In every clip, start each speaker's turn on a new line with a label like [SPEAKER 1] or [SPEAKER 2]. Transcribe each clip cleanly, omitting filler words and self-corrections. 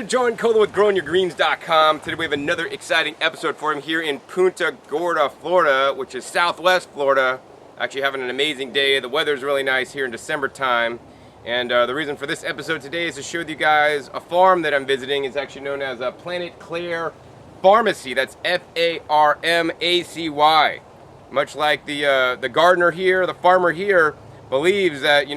[SPEAKER 1] John Kohler with GrowingYourGreens.com. Today we have another exciting episode for him here in Punta Gorda, Florida, which is southwest Florida. Actually having an amazing day. The weather's really nice here in December time. And the reason for this episode today is to show you guys a farm that I'm visiting. It's actually known as Planet Claire Pharmacy. That's F-A-R-M-A-C-Y. Much like the gardener here, the farmer here, believes that,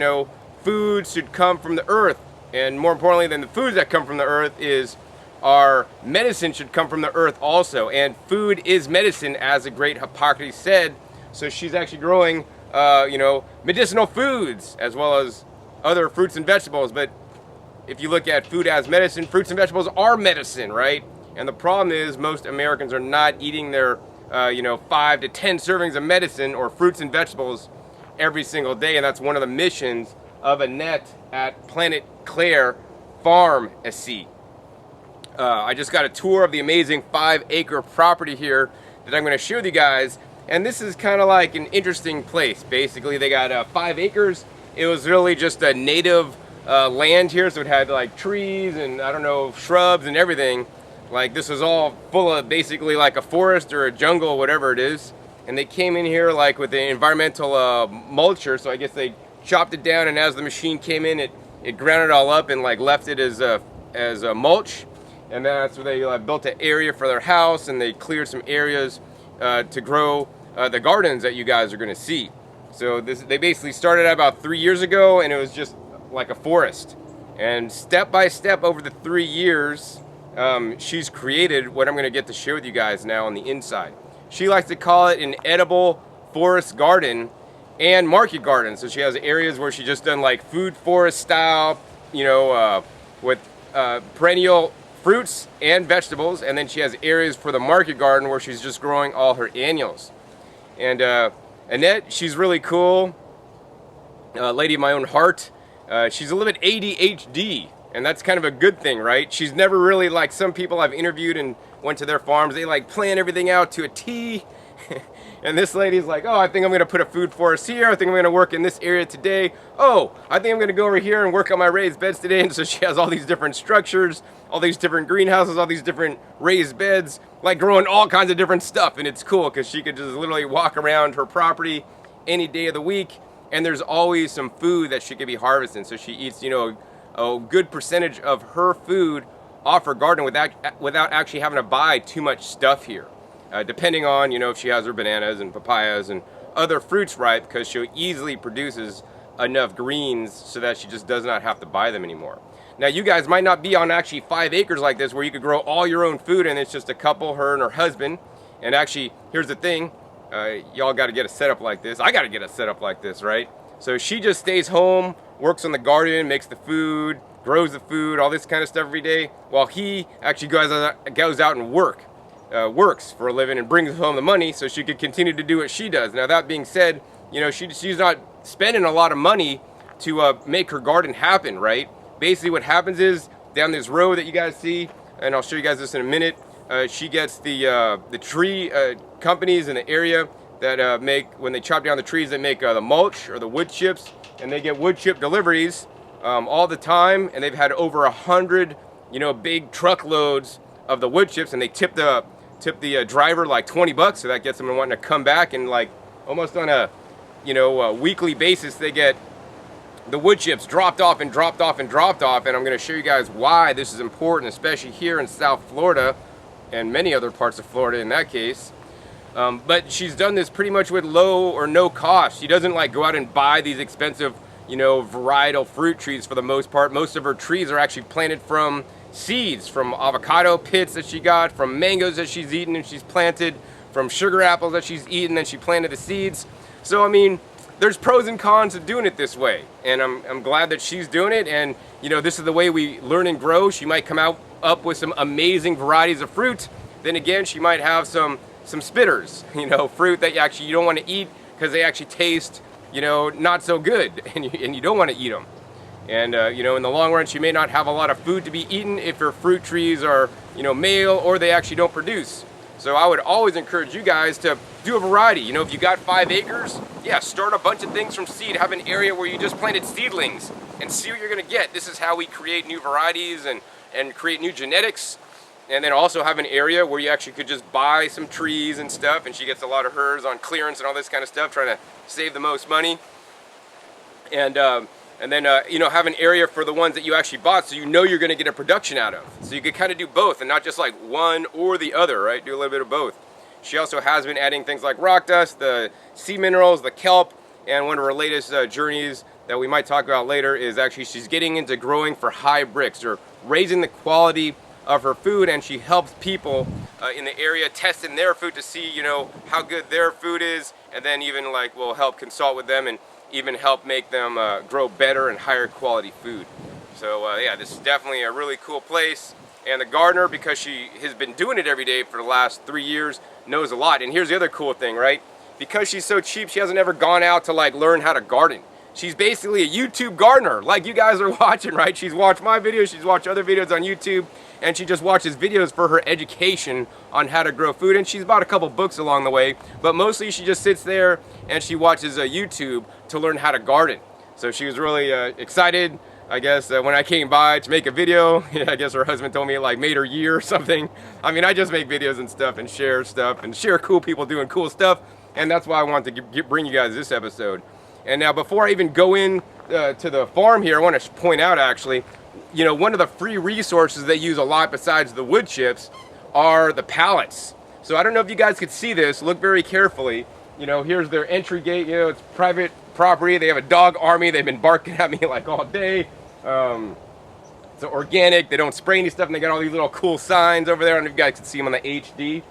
[SPEAKER 1] food should come from the earth. And more importantly than the foods that come from the earth is our medicine should come from the earth also. And food is medicine, as the great Hippocrates said. So she's actually growing, medicinal foods as well as other fruits and vegetables. But if you look at food as medicine, fruits and vegetables are medicine, right? And the problem is most Americans are not eating their, 5 to 10 servings of medicine or fruits and vegetables every single day. And that's one of the missions of Annette at Planet Claire Pharmacy. I just got a tour of the amazing 5-acre property here that I'm going to show you guys. And this is kind of like an interesting place. Basically, they got 5 acres. It was really just a native land here, so it had like trees and shrubs and everything. Like this was all full of basically like a forest or a jungle, whatever it is. And they came in here like with the environmental mulcher, so I guess they chopped it down, and as the machine came in, it ground it all up and like left it as a mulch. And that's where they built an area for their house, and they cleared some areas to grow the gardens that you guys are going to see. So they basically started out about 3 years ago, and it was just like a forest. And step by step over the 3 years, she's created what I'm going to get to share with you guys now on the inside. She likes to call it an edible forest garden and market garden. So she has areas where she just done like food forest style, with perennial fruits and vegetables. And then she has areas for the market garden where she's just growing all her annuals. And Annette, she's really cool, lady of my own heart. She's a little bit ADHD, and that's kind of a good thing, right? She's never really like some people I've interviewed and went to their farms. They like plan everything out to a T. And this lady's like, oh, I think I'm going to put a food forest here. I think I'm going to work in this area today. Oh, I think I'm going to go over here and work on my raised beds today. And so she has all these different structures, all these different greenhouses, all these different raised beds, like growing all kinds of different stuff. And it's cool because she could just literally walk around her property any day of the week. And there's always some food that she could be harvesting. So she eats, a good percentage of her food off her garden without actually having to buy too much stuff here. Depending on, if she has her bananas and papayas and other fruits ripe, because she easily produces enough greens so that she just does not have to buy them anymore. Now, you guys might not be on actually 5 acres like this where you could grow all your own food and it's just a couple, her and her husband. And actually, here's the thing, y'all got to get a setup like this. I got to get a setup like this, right? So she just stays home, works on the garden, makes the food, grows the food, all this kind of stuff every day, while he actually goes out and works for a living and brings home the money so she could continue to do what she does. Now, that being said, she's not spending a lot of money to make her garden happen, right? Basically what happens is down this road that you guys see, and I'll show you guys this in a minute, she gets the tree companies in the area that when they chop down the trees, they make the mulch or the wood chips, and they get wood chip deliveries all the time, and they've had over 100 big truckloads of the wood chips, and they tip the driver like $20, so that gets them wanting to come back, and like almost on a weekly basis they get the wood chips dropped off, and I'm going to show you guys why this is important, especially here in South Florida and many other parts of Florida in that case. But she's done this pretty much with low or no cost. She doesn't like go out and buy these expensive varietal fruit trees for the most part. Most of her trees are actually planted from seeds, from avocado pits that she got, from mangoes that she's eaten and she's planted, from sugar apples that she's eaten and she planted the seeds. So I mean, there's pros and cons of doing it this way, and I'm glad that she's doing it. And this is the way we learn and grow. She might come up with some amazing varieties of fruit. Then again, she might have some spitters, fruit that you don't want to eat because they actually taste not so good, and you don't want to eat them. And, in the long run, she may not have a lot of food to be eaten if her fruit trees are, male or they actually don't produce. So I would always encourage you guys to do a variety. If you got 5 acres, yeah, start a bunch of things from seed. Have an area where you just planted seedlings and see what you're going to get. This is how we create new varieties and and create new genetics, and then also have an area where you actually could just buy some trees and stuff, and she gets a lot of hers on clearance and all this kind of stuff, trying to save the most money. And then you know, have an area for the ones that you actually bought, so you know you're going to get a production out of. So you could kind of do both and not just like one or the other, right? Do a little bit of both. She also has been adding things like rock dust, the sea minerals, the kelp, and one of her latest journeys that we might talk about later is actually she's getting into growing for high bricks, or raising the quality of her food, and she helps people in the area testing their food to see, you know, how good their food is, and then even like will help consult with them and even help make them grow better and higher quality food. So yeah, this is definitely a really cool place. And the gardener, because she has been doing it every day for the last 3 years, knows a lot. And here's the other cool thing, right? Because she's so cheap, she hasn't ever gone out to like learn how to garden. She's basically a YouTube gardener, like you guys are watching, right? She's watched my videos, she's watched other videos on YouTube, and she just watches videos for her education on how to grow food. And she's bought a couple books along the way, but mostly she just sits there and she watches YouTube to learn how to garden. So she was really excited, I guess, when I came by to make a video. I guess her husband told me it like made her year or something. I mean, I just make videos and stuff and share cool people doing cool stuff, and that's why I wanted to bring you guys this episode. And now, before I even go in to the farm here, I want to point out, actually, you know, one of the free resources they use a lot besides the wood chips are the pallets. So I don't know if you guys could see this. Look very carefully. You know, here's their entry gate. You know, it's private property. They have a dog army. They've been barking at me like all day. It's organic. They don't spray any stuff, and they got all these little cool signs over there. I don't know if you guys can see them on the HD.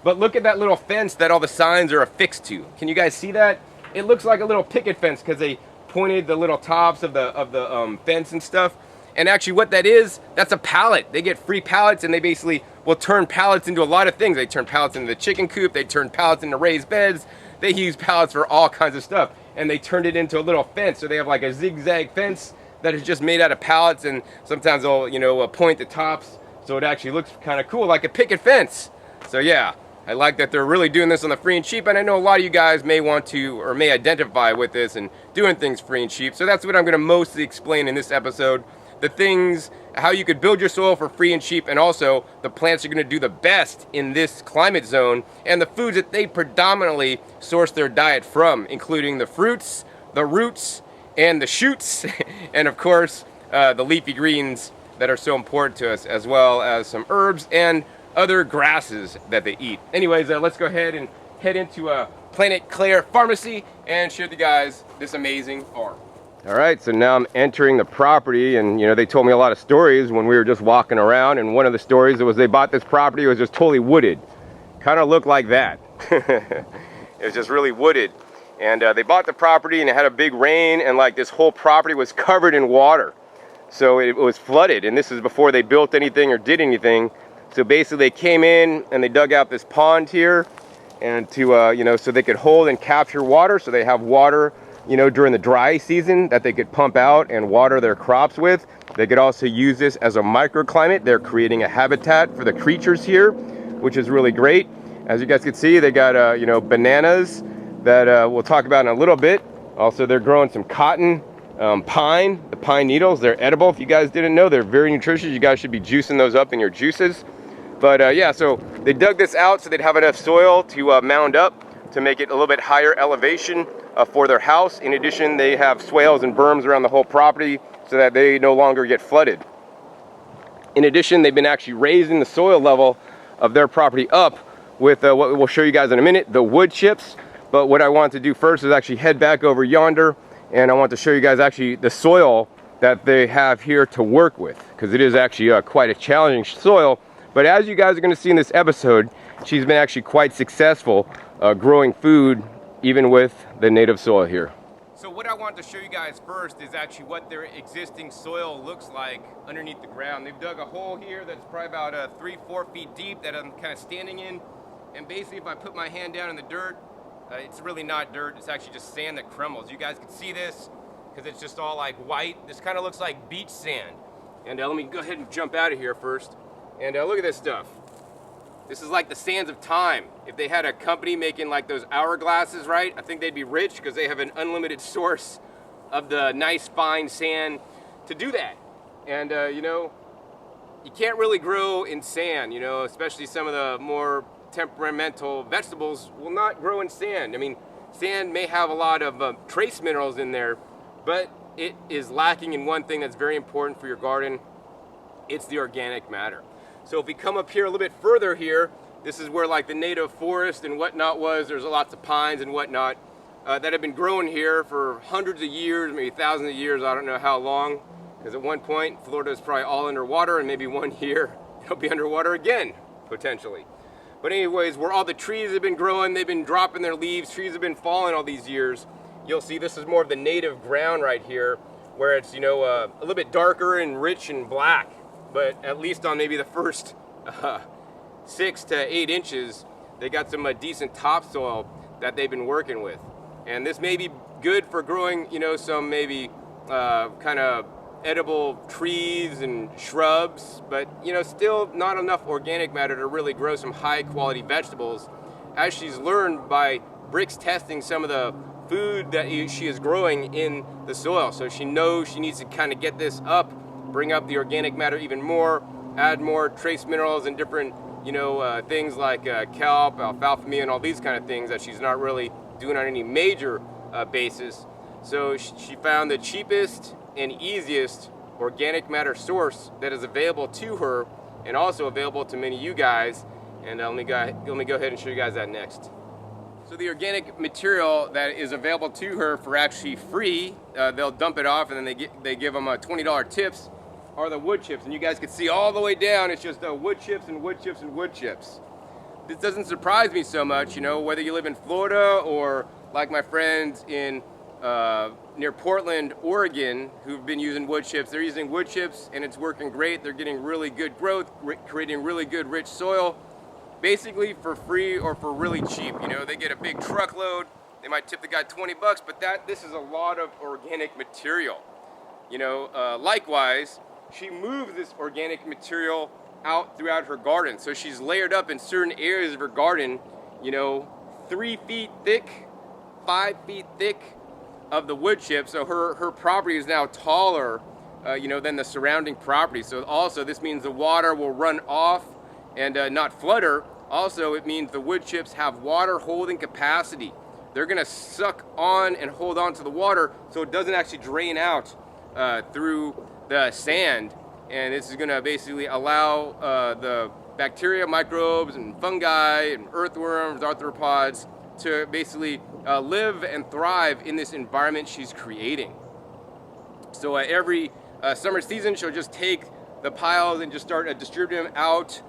[SPEAKER 1] But look at that little fence that all the signs are affixed to. Can you guys see that? It looks like a little picket fence because they pointed the little tops of the fence and stuff. And actually what that is, that's a pallet. They get free pallets, and they basically will turn pallets into a lot of things. They turn pallets into the chicken coop. They turn pallets into raised beds. They use pallets for all kinds of stuff. And they turned it into a little fence. So they have like a zigzag fence that is just made out of pallets, and sometimes they'll, you know, point the tops so it actually looks kind of cool, like a picket fence. So yeah, I like that they're really doing this on the free and cheap, and I know a lot of you guys may want to, or may identify with this and doing things free and cheap. So that's what I'm going to mostly explain in this episode. The things, how you could build your soil for free and cheap, and also the plants are going to do the best in this climate zone, and the foods that they predominantly source their diet from, including the fruits, the roots, and the shoots, and of course the leafy greens that are so important to us, as well as some herbs and other grasses that they eat. Anyways, let's go ahead and head into Planet Claire Pharmacy and show you guys this amazing farm. All right, so now I'm entering the property, and you know, they told me a lot of stories when we were just walking around, and one of the stories was they bought this property, it was just totally wooded. Kind of looked like that. It was just really wooded. And they bought the property, and it had a big rain, and like this whole property was covered in water. So it was flooded, and this is before they built anything or did anything. So basically they came in and they dug out this pond here, and to you know, so they could hold and capture water, so they have water, you know, during the dry season that they could pump out and water their crops with. They could also use this as a microclimate. They're creating a habitat for the creatures here, which is really great. As you guys can see, they got you know, bananas that we'll talk about in a little bit. Also, they're growing some cotton, pine, the pine needles. They're edible. If you guys didn't know, they're very nutritious. You guys should be juicing those up in your juices. But yeah, so they dug this out so they'd have enough soil to mound up to make it a little bit higher elevation for their house. In addition, they have swales and berms around the whole property so that they no longer get flooded. In addition, they've been actually raising the soil level of their property up with what we'll show you guys in a minute, the wood chips. But what I want to do first is actually head back over yonder, and I want to show you guys actually the soil that they have here to work with, because it is actually quite a challenging soil. But as you guys are going to see in this episode, she's been actually quite successful growing food even with the native soil here. So what I want to show you guys first is actually what their existing soil looks like underneath the ground. They've dug a hole here that's probably about 3-4 feet deep that I'm kind of standing in, and basically if I put my hand down in the dirt, it's really not dirt, it's actually just sand that crumbles. You guys can see this because it's just all like white. This kind of looks like beach sand. And let me go ahead and jump out of here first. And look at this stuff. This is like the sands of time. If they had a company making like those hourglasses, right? I think they'd be rich because they have an unlimited source of the nice fine sand to do that. And you know, you can't really grow in sand, you know, especially some of the more temperamental vegetables will not grow in sand. I mean, sand may have a lot of trace minerals in there, but it is lacking in one thing that's very important for your garden. It's the organic matter. So if we come up here a little bit further here, this is where like the native forest and whatnot was. There's lots of pines and whatnot that have been growing here for hundreds of years, maybe thousands of years. I don't know how long, because at one point Florida is probably all underwater, and maybe one year it'll be underwater again, potentially. But anyways, where all the trees have been growing, they've been dropping their leaves, trees have been falling all these years. You'll see this is more of the native ground right here, where it's, you know, a little bit darker and rich and black. But at least on maybe the first 6 to 8 inches, they got some decent topsoil that they've been working with. And this may be good for growing, you know, some maybe kind of edible trees and shrubs, but, you know, still not enough organic matter to really grow some high quality vegetables, as she's learned by Brix testing some of the food that she is growing in the soil. So she knows she needs to kind of get this up, bring up the organic matter even more, add more trace minerals and different, you know, things like kelp, alfalfa, and all these kind of things that she's not really doing on any major basis. So she found the cheapest and easiest organic matter source that is available to her, and also available to many of you guys. And let me go ahead and show you guys that next. So the organic material that is available to her for actually free, they'll dump it off, and then they give them $20 tips, are the wood chips. And you guys can see all the way down, it's just wood chips and wood chips and wood chips. This doesn't surprise me so much, you know, whether you live in Florida or like my friends in near Portland, Oregon, who've been using wood chips. They're using wood chips and it's working great. They're getting really good growth, creating really good rich soil, basically for free or for really cheap. You know, they get a big truckload. They might tip the guy 20 bucks, but this is a lot of organic material. You know, likewise, she moves this organic material out throughout her garden. So she's layered up in certain areas of her garden, you know, 3 feet thick, 5 feet thick of the wood chip. So her property is now taller, you know, than the surrounding property. So also this means the water will run off and not flood her. Also, it means the wood chips have water holding capacity. They're gonna suck on and hold on to the water so it doesn't actually drain out through the sand. And this is gonna basically allow the bacteria, microbes, and fungi, and earthworms, arthropods to basically live and thrive in this environment she's creating. So every summer season, she'll just take the piles and just start distributing them out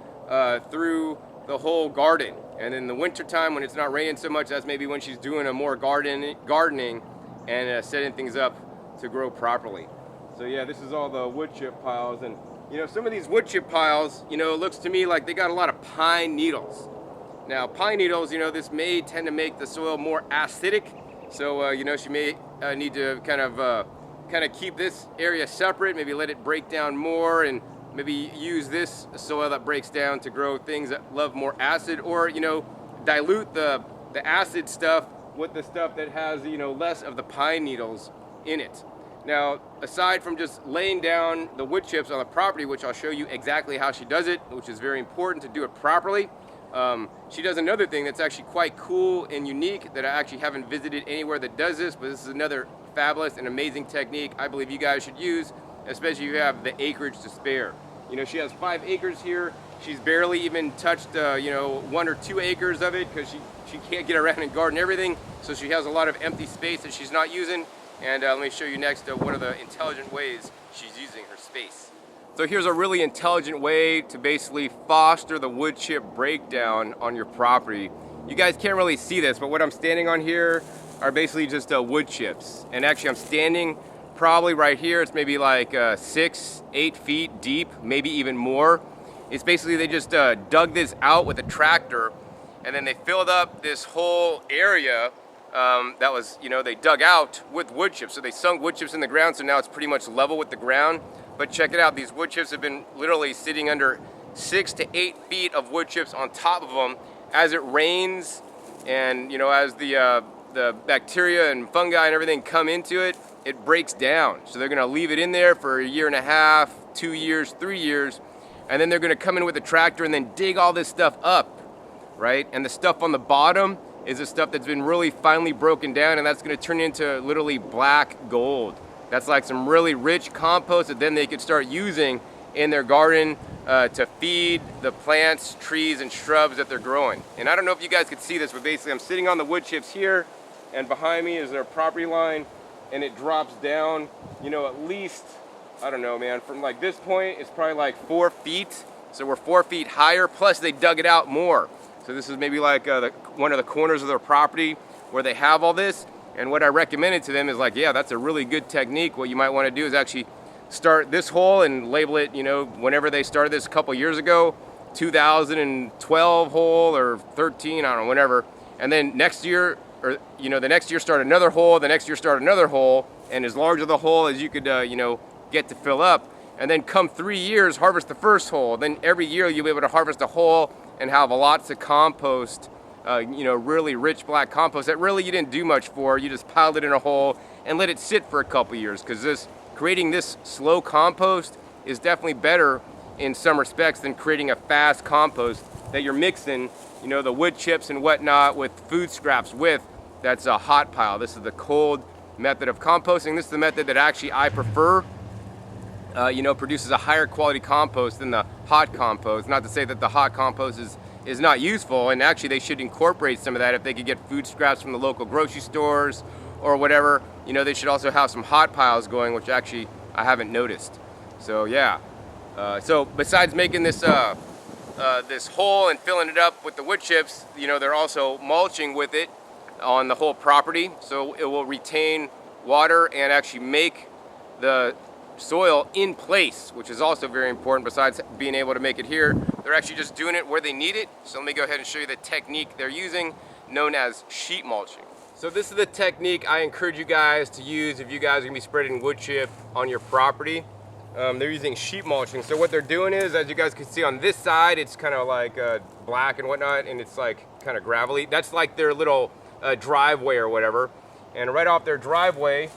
[SPEAKER 1] through the whole garden. And in the winter time, when it's not raining so much, that's maybe when she's doing a more gardening and setting things up to grow properly. So yeah, this is all the wood chip piles. And you know, some of these wood chip piles, you know, it looks to me like they got a lot of pine needles. Now, pine needles, you know, this may tend to make the soil more acidic. So, you know, she may need to kind of keep this area separate, maybe let it break down more, and maybe use this soil that breaks down to grow things that love more acid, or, you know, dilute the acid stuff with the stuff that has, you know, less of the pine needles in it. Now, aside from just laying down the wood chips on the property, which I'll show you exactly how she does it, which is very important to do it properly, she does another thing that's actually quite cool and unique that I actually haven't visited anywhere that does this, but this is another fabulous and amazing technique I believe you guys should use, especially if you have the acreage to spare. You know, she has 5 acres here. She's barely even touched, you know, 1 or 2 acres of it, because she can't get around and garden everything. So she has a lot of empty space that she's not using. And let me show you next one of the intelligent ways she's using her space. So here's a really intelligent way to basically foster the wood chip breakdown on your property. You guys can't really see this, but what I'm standing on here are basically just wood chips. And actually I'm standing probably right here. It's maybe like 6-8 feet deep, maybe even more. It's basically they just dug this out with a tractor, and then they filled up this whole area that was, you know, they dug out with wood chips. So they sunk wood chips in the ground, so now it's pretty much level with the ground. But check it out, these wood chips have been literally sitting under 6 to 8 feet of wood chips on top of them. As it rains, and you know, as the bacteria and fungi and everything come into it, it breaks down. So they're gonna leave it in there for 1.5 years, 2 years, 3 years, and then they're gonna come in with a tractor and then dig all this stuff up, right? And the stuff on the bottom is the stuff that's been really finely broken down, and that's gonna turn into literally black gold. That's like some really rich compost that then they could start using in their garden to feed the plants, trees, and shrubs that they're growing. And I don't know if you guys could see this, but basically I'm sitting on the wood chips here, and behind me is their property line, and it drops down, you know, at least, I don't know, man, from like this point, it's probably like 4 feet. So we're 4 feet higher, plus they dug it out more. So this is maybe like one of the corners of their property where they have all this. And what I recommended to them is like, yeah, that's a really good technique. What you might want to do is actually start this hole and label it, you know, whenever they started this a couple years ago, 2012 hole or 13, I don't know, whenever. And then next year, or, you know, the next year start another hole, the next year start another hole, and as large of the hole as you could, you know, get to fill up. And then come 3 years, harvest the first hole. Then every year you'll be able to harvest a hole and have lots of compost, you know, really rich black compost that really you didn't do much for. You just piled it in a hole and let it sit for a couple years, because creating this slow compost is definitely better in some respects than creating a fast compost that you're mixing, you know, the wood chips and whatnot with food scraps with. That's a hot pile. This is the cold method of composting. This is the method that actually I prefer. You know, produces a higher quality compost than the hot compost. Not to say that the hot compost is not useful, and actually they should incorporate some of that if they could get food scraps from the local grocery stores or whatever. You know, they should also have some hot piles going, which actually I haven't noticed. So yeah, so besides making this this hole and filling it up with the wood chips, you know, they're also mulching with it on the whole property, so it will retain water and actually make the soil in place, which is also very important. Besides being able to make it here, they're actually just doing it where they need it. So let me go ahead and show you the technique they're using, known as sheet mulching. So this is the technique I encourage you guys to use if you guys are gonna be spreading wood chip on your property. They're using sheet mulching. So what they're doing is, as you guys can see on this side, it's kind of like black and whatnot, and it's like kind of gravelly. That's like their little driveway or whatever. And right off their driveway,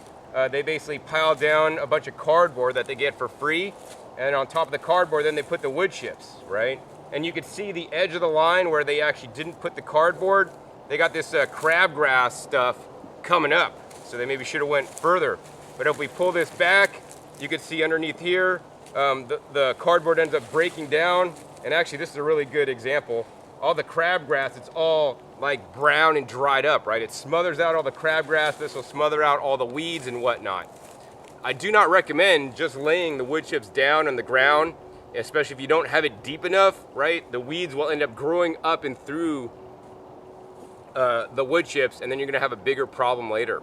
[SPEAKER 1] they basically pile down a bunch of cardboard that they get for free, and on top of the cardboard then they put the wood chips, right? And you could see the edge of the line where they actually didn't put the cardboard. They got this crabgrass stuff coming up, so they maybe should have went further. But if we pull this back, you can see underneath here, the cardboard ends up breaking down, and actually this is a really good example. All the crabgrass, it's all like brown and dried up, right? It smothers out all the crabgrass. This will smother out all the weeds and whatnot. I do not recommend just laying the wood chips down on the ground, especially if you don't have it deep enough, right? The weeds will end up growing up and through the wood chips, and then you're gonna have a bigger problem later.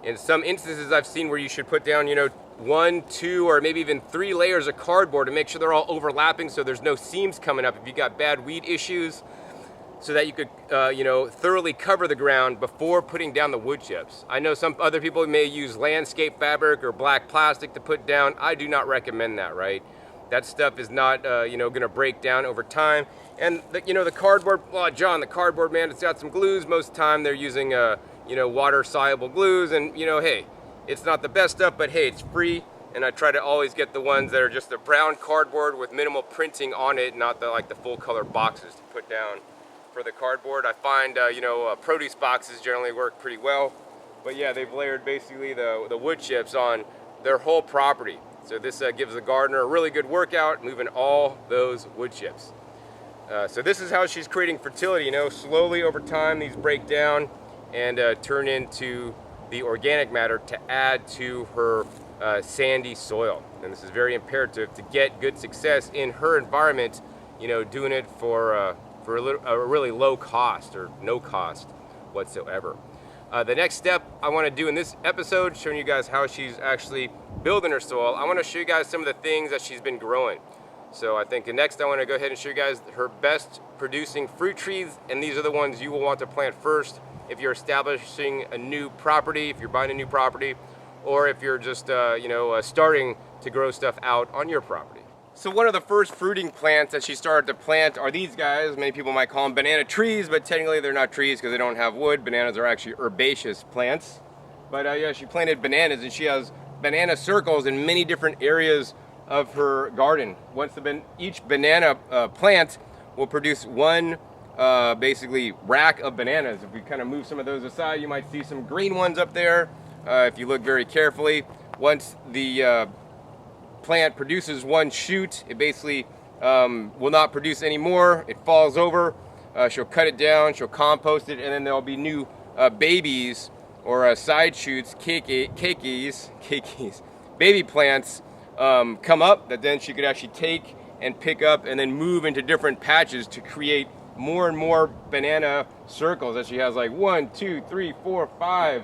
[SPEAKER 1] In some instances I've seen where you should put down, you know, 1, 2, or maybe even 3 layers of cardboard to make sure they're all overlapping so there's no seams coming up if you got bad weed issues, so that you could, you know, thoroughly cover the ground before putting down the wood chips. I know some other people may use landscape fabric or black plastic to put down. I do not recommend that, right? That stuff is not, you know, gonna break down over time. And, you know, the cardboard, well, John, the cardboard, man, it's got some glues. Most of the time they're using, you know, water-soluble glues, and, you know, hey, it's not the best stuff, but hey, it's free. And I try to always get the ones that are just the brown cardboard with minimal printing on it, not the, like the full-color boxes to put down for the cardboard. I find, you know, produce boxes generally work pretty well. But yeah, they've layered basically the wood chips on their whole property. So this gives the gardener a really good workout, moving all those wood chips. So this is how she's creating fertility, you know, slowly over time these break down and turn into the organic matter to add to her sandy soil. And this is very imperative to get good success in her environment, you know, doing it for a really low cost or no cost whatsoever. The next step I want to do in this episode, showing you guys how she's actually building her soil, I want to show you guys some of the things that she's been growing. So I think next I want to go ahead and show you guys her best producing fruit trees, and these are the ones you will want to plant first if you're establishing a new property, if you're buying a new property, or if you're just you know, starting to grow stuff out on your property. So one of the first fruiting plants that she started to plant are these guys. Many people might call them banana trees, but technically they're not trees because they don't have wood. Bananas are actually herbaceous plants. But yeah, she planted bananas, and she has banana circles in many different areas of her garden. Each banana plant will produce one basically rack of bananas. If we kind of move some of those aside, you might see some green ones up there if you look very carefully. Once the plant produces one shoot, it basically will not produce any more. It falls over. She'll cut it down, she'll compost it, and then there'll be new babies or side shoots, keikis, baby plants come up that then she could actually take and pick up and then move into different patches to create more and more banana circles that she has, like 1, 2, 3, 4, 5,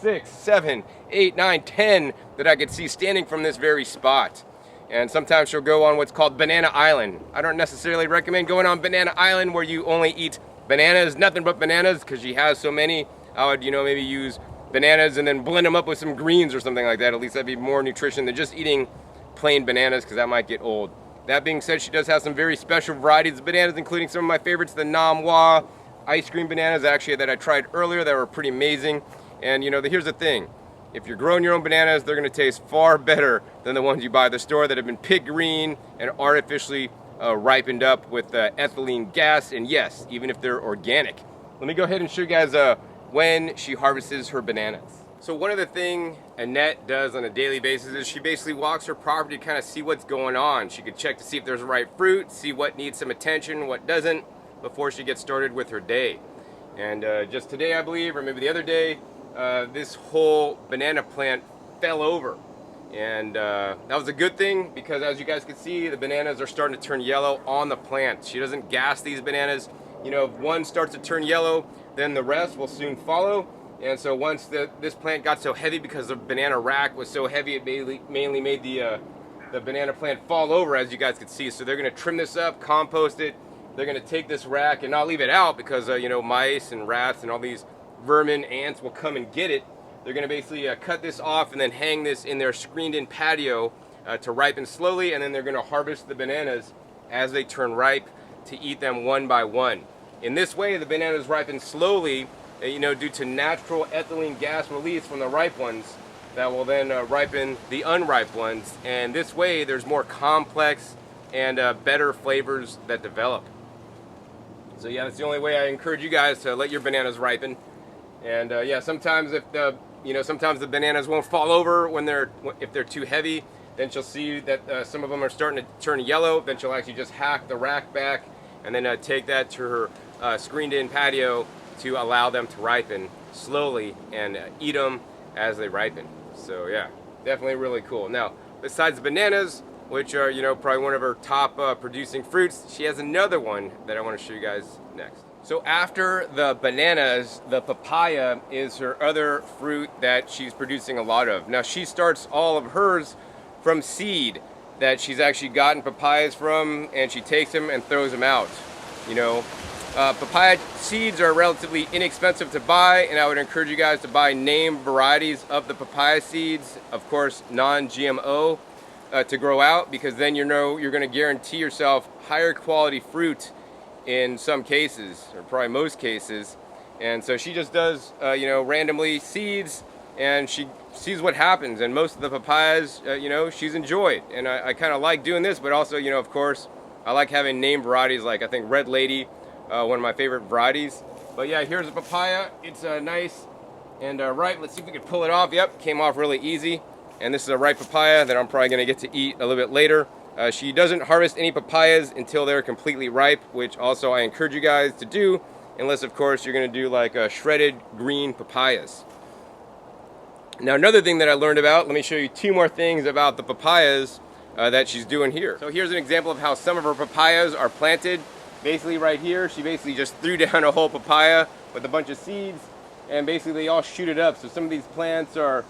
[SPEAKER 1] 6, 7, 8, 9, 10 that I could see standing from this very spot. And sometimes she'll go on what's called Banana Island. I don't necessarily recommend going on Banana Island where you only eat bananas, nothing but bananas, because she has so many. I would, maybe use bananas and then blend them up with some greens or something like that. At least that'd be more nutrition than just eating plain bananas, because that might get old. That being said, she does have some very special varieties of bananas, including some of my favorites, the Nam Wah ice cream bananas, actually, that I tried earlier that were pretty amazing. And here's the thing. If you're growing your own bananas, they're going to taste far better than the ones you buy at the store that have been picked green and artificially ripened up with ethylene gas. And yes, even if they're organic. Let me go ahead and show you guys when she harvests her bananas. So one of the things Annette does on a daily basis is she basically walks her property to kind of see what's going on. She could check to see if there's the right fruit, see what needs some attention, what doesn't, before she gets started with her day. And just today, I believe, or maybe the other day, this whole banana plant fell over. And that was a good thing, because as you guys can see, the bananas are starting to turn yellow on the plant. She doesn't gas these bananas. If one starts to turn yellow, then the rest will soon follow. And so once this plant got so heavy, because the banana rack was so heavy, it mainly made the banana plant fall over, as you guys could see. So they're going to trim this up, compost it. They're going to take this rack and not leave it out, because mice and rats and all these vermin, ants will come and get it. They're going to basically cut this off and then hang this in their screened-in patio to ripen slowly, and then they're going to harvest the bananas as they turn ripe to eat them one by one. In this way, the bananas ripen slowly, due to natural ethylene gas release from the ripe ones that will then ripen the unripe ones. And this way, there's more complex and better flavors that develop. So yeah, that's the only way I encourage you guys to let your bananas ripen. And yeah, sometimes sometimes the bananas won't fall over if they're too heavy. Then she'll see that some of them are starting to turn yellow. Then she'll actually just hack the rack back and then take that to her screened-in patio to allow them to ripen slowly and eat them as they ripen. So yeah, definitely really cool. Now, besides the bananas, which are probably one of her top producing fruits, she has another one that I want to show you guys next. So after the bananas, the papaya is her other fruit that she's producing a lot of. Now she starts all of hers from seed that she's actually gotten papayas from, and she takes them and throws them out. Papaya seeds are relatively inexpensive to buy, and I would encourage you guys to buy named varieties of the papaya seeds, of course non-GMO, to grow out, because then you're going to guarantee yourself higher quality fruit in some cases, or probably most cases. And so she just does randomly seeds, and she sees what happens. And most of the papayas she's enjoyed, and I kind of like doing this, but also of course I like having named varieties, like I think Red Lady, one of my favorite varieties. But yeah, here's a papaya. It's nice and ripe. Let's see if we can pull it off. Yep, came off really easy. And this is a ripe papaya that I'm probably going to get to eat a little bit later. She doesn't harvest any papayas until they're completely ripe, which also I encourage you guys to do, unless of course you're going to do like shredded green papayas. Now another thing that I learned about, let me show you two more things about the papayas that she's doing here. So here's an example of how some of her papayas are planted. Basically right here, she basically just threw down a whole papaya with a bunch of seeds, and basically they all shoot it up. So some of these plants are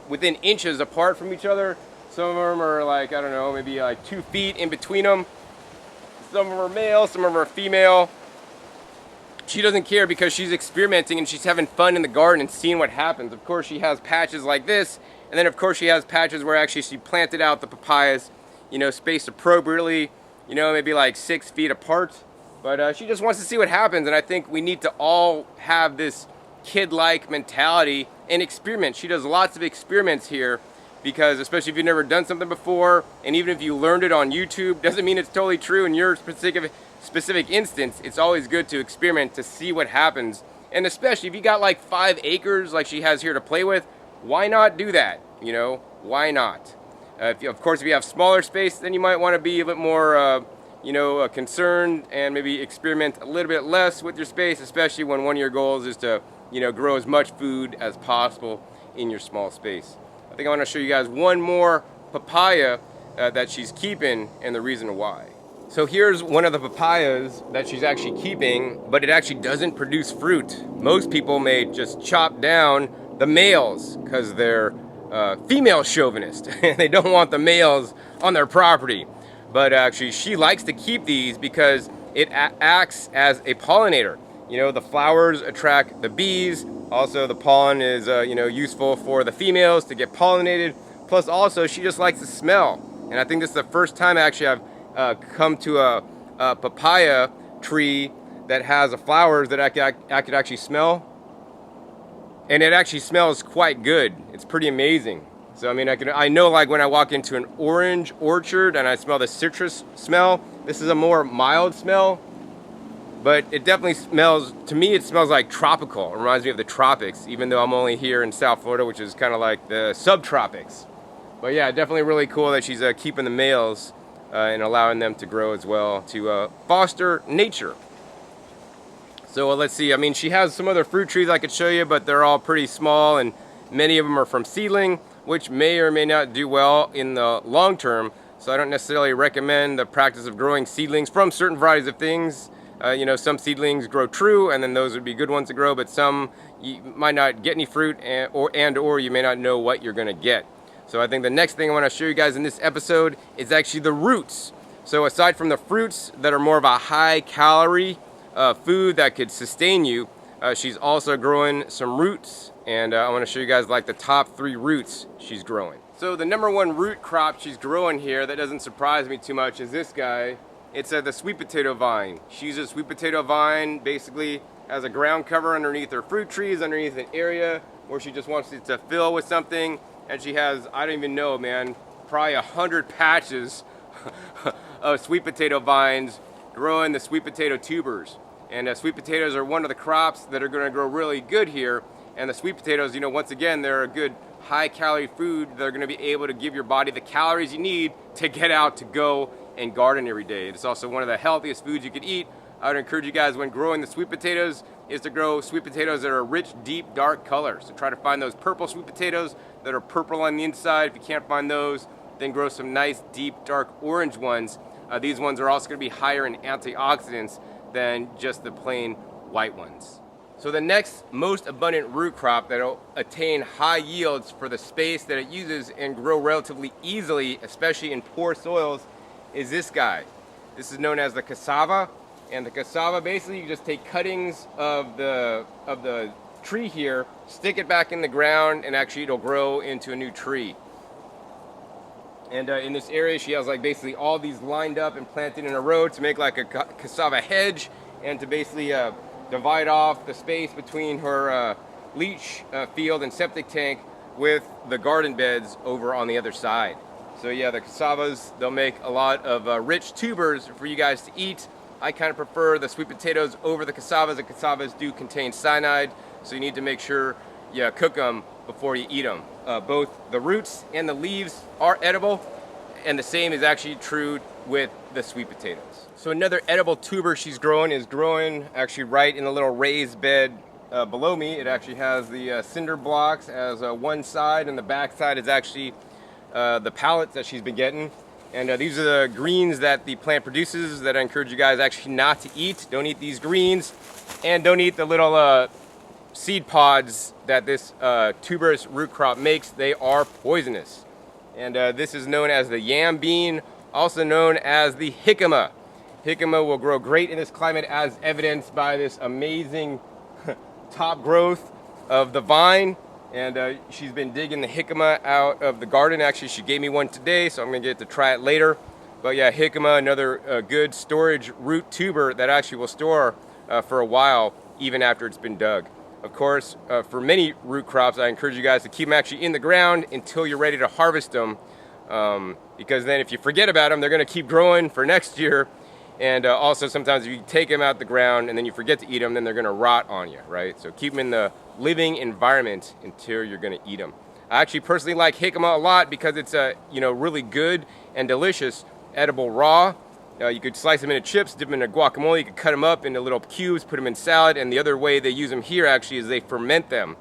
[SPEAKER 1] within inches apart from each other. Some of them are like, I don't know, maybe like 2 feet in between them. Some of them are male, some of them are female. She doesn't care, because she's experimenting and she's having fun in the garden and seeing what happens. Of course, she has patches like this, and then of course she has patches where actually she planted out the papayas, spaced appropriately, maybe like 6 feet apart. But she just wants to see what happens, and I think we need to all have this kid-like mentality and experiment. She does lots of experiments here, because especially if you've never done something before, and even if you learned it on YouTube, doesn't mean it's totally true in your specific instance. It's always good to experiment to see what happens. And especially if you got like 5 acres like she has here to play with, why not do that? You know, why not? Of course, if you have smaller space, then you might want to be a bit more, concerned and maybe experiment a little bit less with your space, especially when one of your goals is to, grow as much food as possible in your small space. I think I want to show you guys one more papaya that she's keeping and the reason why. So here's one of the papayas that she's actually keeping, but it actually doesn't produce fruit. Most people may just chop down the males because they're female chauvinist and they don't want the males on their property. But actually she likes to keep these because it acts as a pollinator. The flowers attract the bees. Also the pollen is useful for the females to get pollinated. Plus also she just likes the smell. And I think this is the first time actually I've come to a papaya tree that has flowers that I could actually smell. And it actually smells quite good. It's pretty amazing. So I mean, I know like when I walk into an orange orchard and I smell the citrus smell, this is a more mild smell, but it definitely smells, to me it smells like tropical. It reminds me of the tropics, even though I'm only here in South Florida, which is kind of like the subtropics. But yeah, definitely really cool that she's keeping the males and allowing them to grow as well to foster nature. So let's see, I mean, she has some other fruit trees I could show you, but they're all pretty small and many of them are from seedling, which may or may not do well in the long term. So I don't necessarily recommend the practice of growing seedlings from certain varieties of things. Some seedlings grow true and then those would be good ones to grow, but some you might not get any fruit or you may not know what you're gonna get. So I think the next thing I wanna show you guys in this episode is actually the roots. So aside from the fruits that are more of a high calorie food that could sustain you, she's also growing some roots, and I want to show you guys like the top 3 roots she's growing. So the number 1 root crop she's growing here that doesn't surprise me too much is this guy. It's the sweet potato vine. She uses sweet potato vine basically as a ground cover underneath her fruit trees, underneath an area where she just wants it to fill with something. And she has, I don't even know, man, probably 100 patches of sweet potato vines growing the sweet potato tubers. And sweet potatoes are one of the crops that are going to grow really good here. And the sweet potatoes, once again, they're a good high-calorie food. They're going to be able to give your body the calories you need to get out to go and garden every day. It's also one of the healthiest foods you could eat. I would encourage you guys when growing the sweet potatoes is to grow sweet potatoes that are rich, deep, dark colors. So try to find those purple sweet potatoes that are purple on the inside. If you can't find those, then grow some nice, deep, dark orange ones. These ones are also going to be higher in antioxidants than just the plain white ones. So the next most abundant root crop that will attain high yields for the space that it uses and grow relatively easily, especially in poor soils, is this guy. This is known as the cassava. And the cassava, basically you just take cuttings of the tree here, stick it back in the ground, and actually it'll grow into a new tree. And in this area, she has like basically all these lined up and planted in a row to make like a cassava hedge and to basically divide off the space between her leach field and septic tank with the garden beds over on the other side. So yeah, the cassavas, they'll make a lot of rich tubers for you guys to eat. I kind of prefer the sweet potatoes over the cassavas. The cassavas do contain cyanide, so you need to make sure you cook them before you eat them. Both the roots and the leaves are edible, and the same is actually true with the sweet potatoes. So another edible tuber she's growing is growing actually right in a little raised bed below me. It actually has the cinder blocks as one side, and the back side is actually the pallets that she's been getting. And these are the greens that the plant produces that I encourage you guys actually not to eat. Don't eat these greens, and don't eat the little seed pods that this tuberous root crop makes. They are poisonous. And this is known as the yam bean, also known as the jicama. Jicama will grow great in this climate, as evidenced by this amazing top growth of the vine. And she's been digging the jicama out of the garden. Actually, she gave me one today, so I'm gonna get to try it later. But yeah, jicama, another good storage root tuber that actually will store for a while, even after it's been dug. Of course, for many root crops, I encourage you guys to keep them actually in the ground until you're ready to harvest them, because then if you forget about them, they're going to keep growing for next year. And also sometimes if you take them out the ground and then you forget to eat them, then they're going to rot on you, right? So keep them in the living environment until you're going to eat them. I actually personally like jicama a lot because it's really good and delicious, edible raw. You could slice them into chips, dip them in a guacamole, you could cut them up into little cubes, put them in salad, and the other way they use them here actually is they ferment them.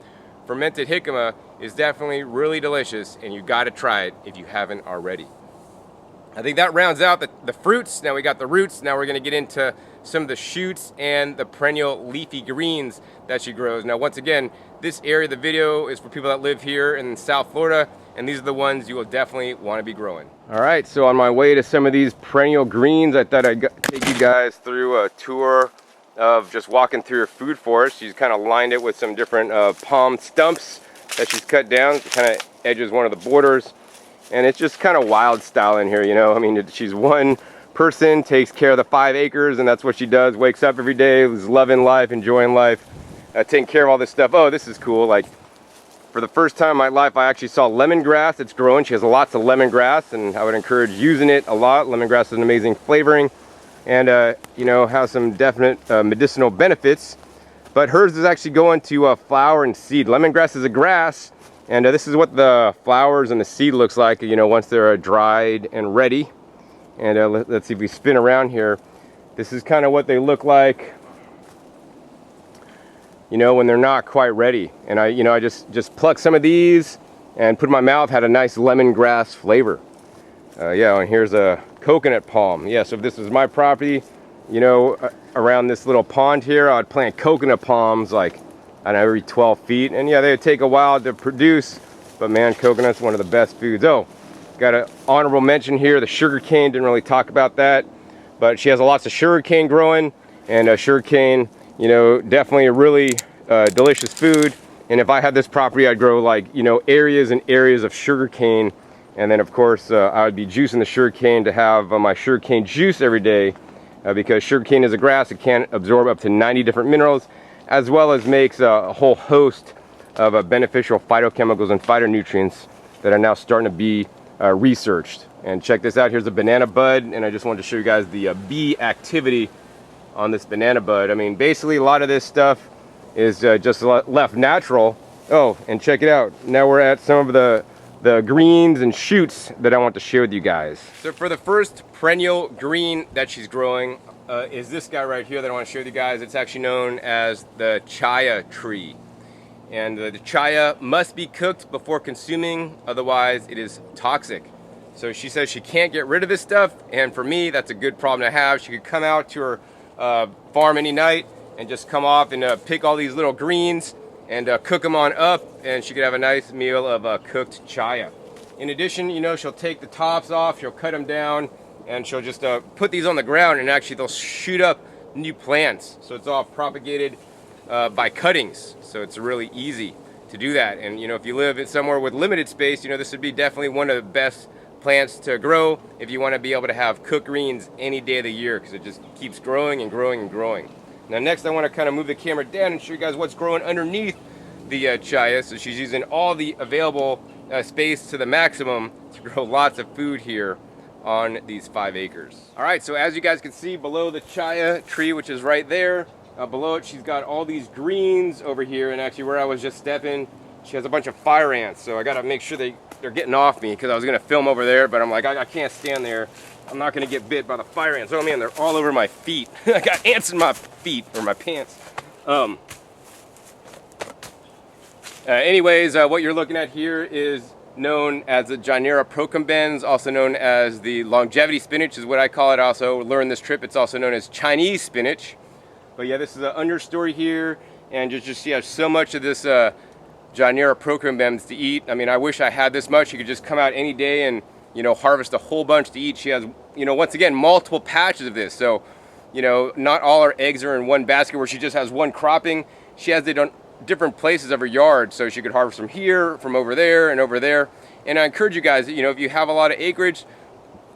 [SPEAKER 1] Fermented jicama is definitely really delicious, and you got to try it if you haven't already. I think that rounds out the fruits. Now we got the roots. Now we're going to get into some of the shoots and the perennial leafy greens that she grows. Now once again, this area of the video is for people that live here in South Florida, and these are the ones you will definitely want to be growing. All right, so on my way to some of these perennial greens, I thought I'd take you guys through a tour of just walking through her food forest. She's kind of lined it with some different palm stumps that she's cut down. It kind of edges one of the borders. And it's just kind of wild style in here, you know. I mean, she's one person, takes care of the 5 acres, and that's what she does. Wakes up every day, is loving life, enjoying life, taking care of all this stuff. Oh, this is cool. Like, for the first time in my life, I actually saw lemongrass. It's growing. She has lots of lemongrass, and I would encourage using it a lot. Lemongrass is an amazing flavoring, and has some definite medicinal benefits. But hers is actually going to flower and seed. Lemongrass is a grass. And this is what the flowers and the seed looks like, once they're dried and ready. And let's see if we spin around here. This is kind of what they look like, when they're not quite ready. And I just plucked some of these and put in my mouth, had a nice lemongrass flavor. And here's a coconut palm. Yeah, so if this was my property, around this little pond here, I'd plant coconut palms like, I don't know, every 12 feet. And yeah, they would take a while to produce, but man, coconut's one of the best foods. Oh, got an honorable mention here, the sugar cane. Didn't really talk about that, but she has lots of sugar cane growing, and sugar cane, definitely a really delicious food. And if I had this property, I'd grow areas and areas of sugar cane. And then of course, I would be juicing the sugar cane to have my sugar cane juice every day, because sugar cane is a grass. It can absorb up to 90 different minerals, as well as makes a whole host of beneficial phytochemicals and phytonutrients that are now starting to be researched. And check this out, here's a banana bud, and I just wanted to show you guys the bee activity on this banana bud. I mean, basically a lot of this stuff is just left natural. Oh, and check it out, now we're at some of the greens and shoots that I want to share with you guys. So for the first perennial green that she's growing, is this guy right here that I want to share with you guys. It's actually known as the chaya tree. And the chaya must be cooked before consuming, otherwise it is toxic. So she says she can't get rid of this stuff, and for me, that's a good problem to have. She could come out to her farm any night and just come off and pick all these little greens and cook them on up, and she could have a nice meal of cooked chaya. In addition, she'll take the tops off, she'll cut them down, and she'll just put these on the ground, and actually they'll shoot up new plants. So it's all propagated by cuttings. So it's really easy to do that. And if you live somewhere with limited space, this would be definitely one of the best plants to grow if you want to be able to have cooked greens any day of the year, because it just keeps growing and growing and growing. Now next I want to kind of move the camera down and show you guys what's growing underneath the chaya. So she's using all the available space to the maximum to grow lots of food here on these 5 acres. All right, so as you guys can see below the chaya tree, which is right there, below it she's got all these greens over here, and actually where I was just stepping, she has a bunch of fire ants. So I gotta make sure they're getting off me, because I was gonna film over there, but I'm like, I can't stand there. I'm not gonna get bit by the fire ants. Oh man, they're all over my feet. I got ants in my feet, or my pants. Anyways, what you're looking at here is known as the Gynera procumbens, also known as the longevity spinach is what I call it. I also learned this trip, it's also known as Chinese spinach. But yeah, this is an understory here, and just you have so much of this Gynera procumbens to eat. I mean, I wish I had this much. You could just come out any day and harvest a whole bunch to eat. She has once again multiple patches of this, so not all her eggs are in one basket where she just has one cropping. She has it on different places of her yard, so she could harvest from here, from over there, and over there. And I encourage you guys, if you have a lot of acreage,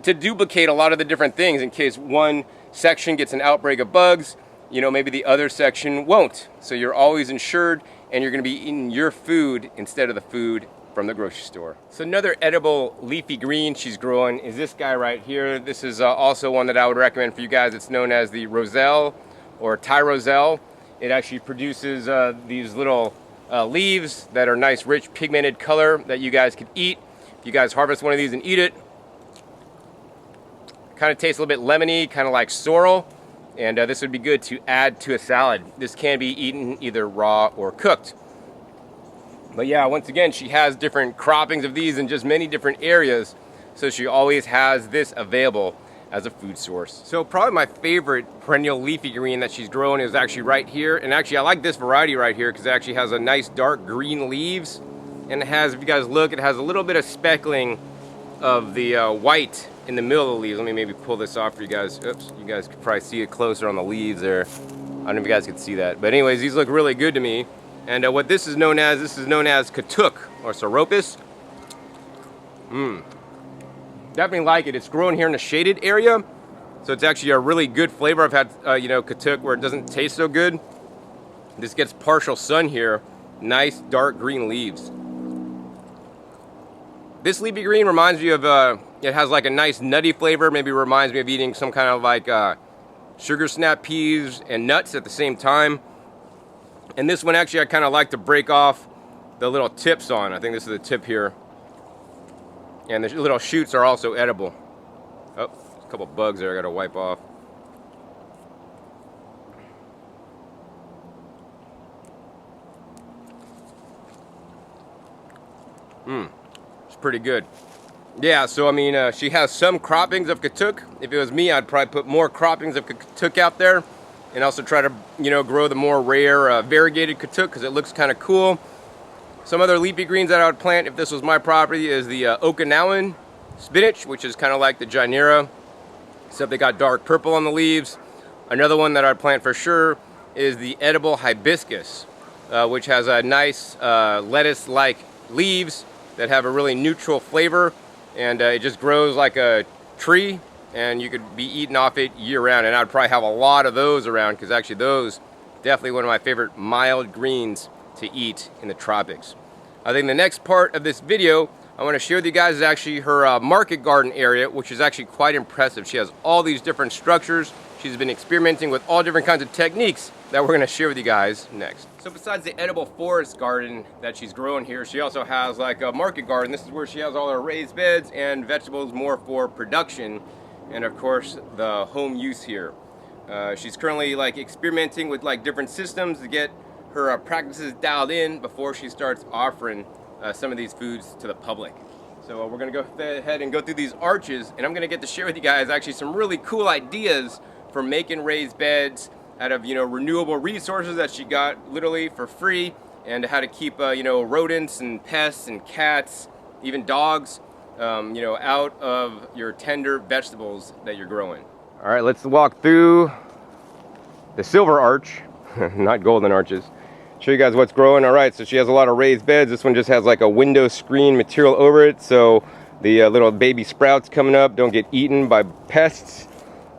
[SPEAKER 1] to duplicate a lot of the different things in case one section gets an outbreak of bugs, maybe the other section won't. So you're always insured and you're going to be eating your food instead of the food from the grocery store. So another edible leafy green she's growing is this guy right here. This is also one that I would recommend for you guys. It's known as the Roselle or Thai Roselle. It actually produces these little leaves that are nice, rich, pigmented color that you guys could eat. If you guys harvest one of these and eat it, kind of tastes a little bit lemony, kind of like sorrel, and this would be good to add to a salad. This can be eaten either raw or cooked. But yeah, once again, she has different croppings of these in just many different areas, so she always has this available as a food source. So probably my favorite perennial leafy green that she's growing is actually right here. And actually I like this variety right here because it actually has a nice dark green leaves, and it has, if you guys look, it has a little bit of speckling of the white in the middle of the leaves. Let me maybe pull this off for you guys. Oops, you guys could probably see it closer on the leaves there. I don't know if you guys can see that, but anyways, these look really good to me. And what this is known as katuk or Psoropis. Definitely like it. It's grown here in a shaded area, so it's actually a really good flavor. I've had katuk where it doesn't taste so good. This gets partial sun here. Nice dark green leaves. This leafy green reminds me of it has like a nice nutty flavor. Maybe reminds me of eating some kind of like sugar snap peas and nuts at the same time. And this one actually I kind of like to break off the little tips on. I think this is the tip here. And the little shoots are also edible. Oh, a couple bugs there I gotta wipe off. It's pretty good. Yeah, so I mean, she has some croppings of katuk. If it was me, I'd probably put more croppings of katuk out there, and also try to, grow the more rare variegated katuk because it looks kind of cool. Some other leafy greens that I would plant if this was my property is the Okinawan spinach, which is kind of like the Gynera, except they got dark purple on the leaves. Another one that I'd plant for sure is the edible hibiscus, which has a nice lettuce-like leaves that have a really neutral flavor, and it just grows like a tree, and you could be eating off it year-round. And I'd probably have a lot of those around because actually those definitely one of my favorite mild greens to eat in the tropics. I think the next part of this video I want to share with you guys is actually her market garden area, which is actually quite impressive. She has all these different structures. She's been experimenting with all different kinds of techniques that we're going to share with you guys next. So besides the edible forest garden that she's growing here, she also has like a market garden. This is where she has all her raised beds and vegetables more for production, and of course the home use here. She's currently like experimenting with like different systems to get her practices dialed in before she starts offering some of these foods to the public. So we're gonna go ahead and go through these arches, and I'm gonna get to share with you guys actually some really cool ideas for making raised beds out of renewable resources that she got literally for free, and how to keep rodents and pests and cats, even dogs, out of your tender vegetables that you're growing. All right, let's walk through the silver arch, not golden arches. Show you guys what's growing. All right, so she has a lot of raised beds. This one just has like a window screen material over it, so the little baby sprouts coming up don't get eaten by pests.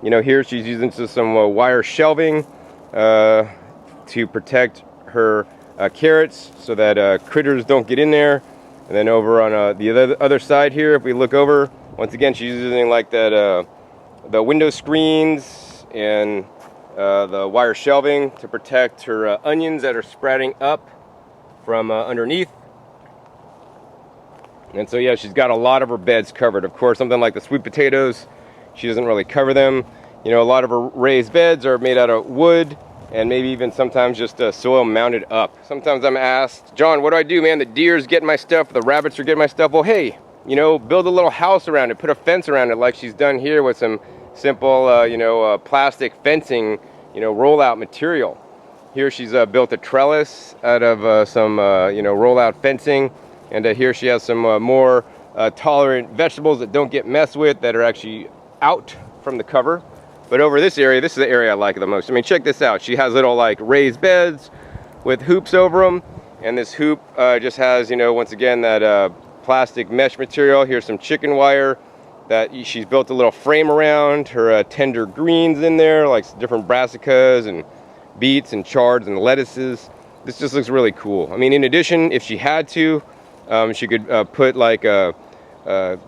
[SPEAKER 1] Here she's using some wire shelving to protect her carrots so that critters don't get in there. And then over on the other side here, if we look over, once again she's using like that the window screens and the wire shelving to protect her onions that are sprouting up from underneath. And so yeah, she's got a lot of her beds covered. Of course, something like the sweet potatoes, she doesn't really cover them. A lot of her raised beds are made out of wood, and maybe even sometimes just soil mounted up. Sometimes I'm asked, John, what do I do, man? The deer's getting my stuff, the rabbits are getting my stuff. Well, hey, build a little house around it, put a fence around it like she's done here with some simple, plastic fencing, rollout material. Here she's built a trellis out of some, rollout fencing, and here she has some more tolerant vegetables that don't get messed with, that are actually out from the cover. But over this area, this is the area I like the most. I mean, check this out. She has little like raised beds with hoops over them, and this hoop just has, once again, that plastic mesh material. Here's some chicken wire that she's built a little frame around. Her tender greens in there, like different brassicas and beets and chards and lettuces. this just looks really cool. I mean, in addition, if she had to, she could put like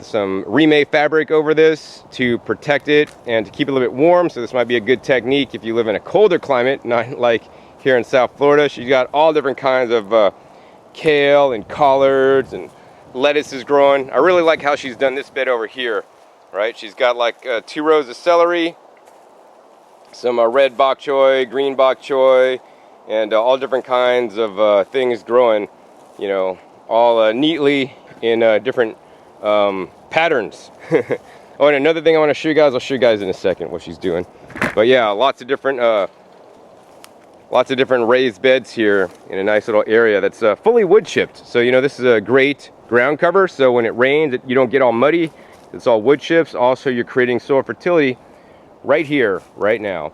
[SPEAKER 1] some Rime fabric over this to protect it and to keep it a little bit warm. So this might be a good technique if you live in a colder climate, not like here in South Florida. She's got all different kinds of kale and collards and lettuces growing. I really like how she's done this bed over here, right? She's got like 2 rows of celery, some red bok choy, green bok choy, and all different kinds of things growing, you know, all neatly in different patterns. Oh, and another thing I want to show you guys, I'll show you guys in a second what she's doing. But yeah, lots of different raised beds here in a nice little area that's fully wood chipped. So, you know, this is a great ground cover. So when it rains, you don't get all muddy. It's all wood chips. Also, you're creating soil fertility right here, right now.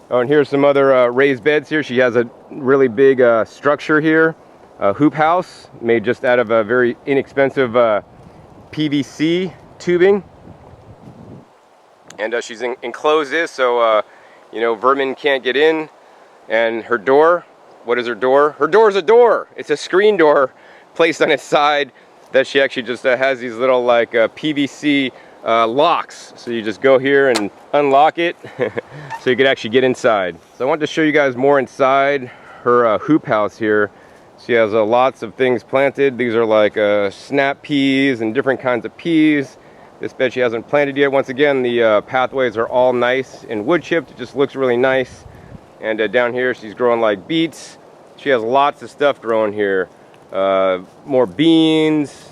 [SPEAKER 1] Oh, and here's some other raised beds here. She has a really big structure here, a hoop house made just out of a very inexpensive PVC tubing. And she's enclosed this so, you know, vermin can't get in. And her door, what is her door? Her door is a door. It's a screen door placed on its side that she actually just has these little like PVC locks. So you just go here and unlock it so you can actually get inside. So I wanted to show you guys more inside her hoop house here. She has lots of things planted. These are like snap peas and different kinds of peas. This bed she hasn't planted yet. Once again, the pathways are all nice and wood chipped. It just looks really nice. And down here she's growing like beets. She has lots of stuff growing here. More beans.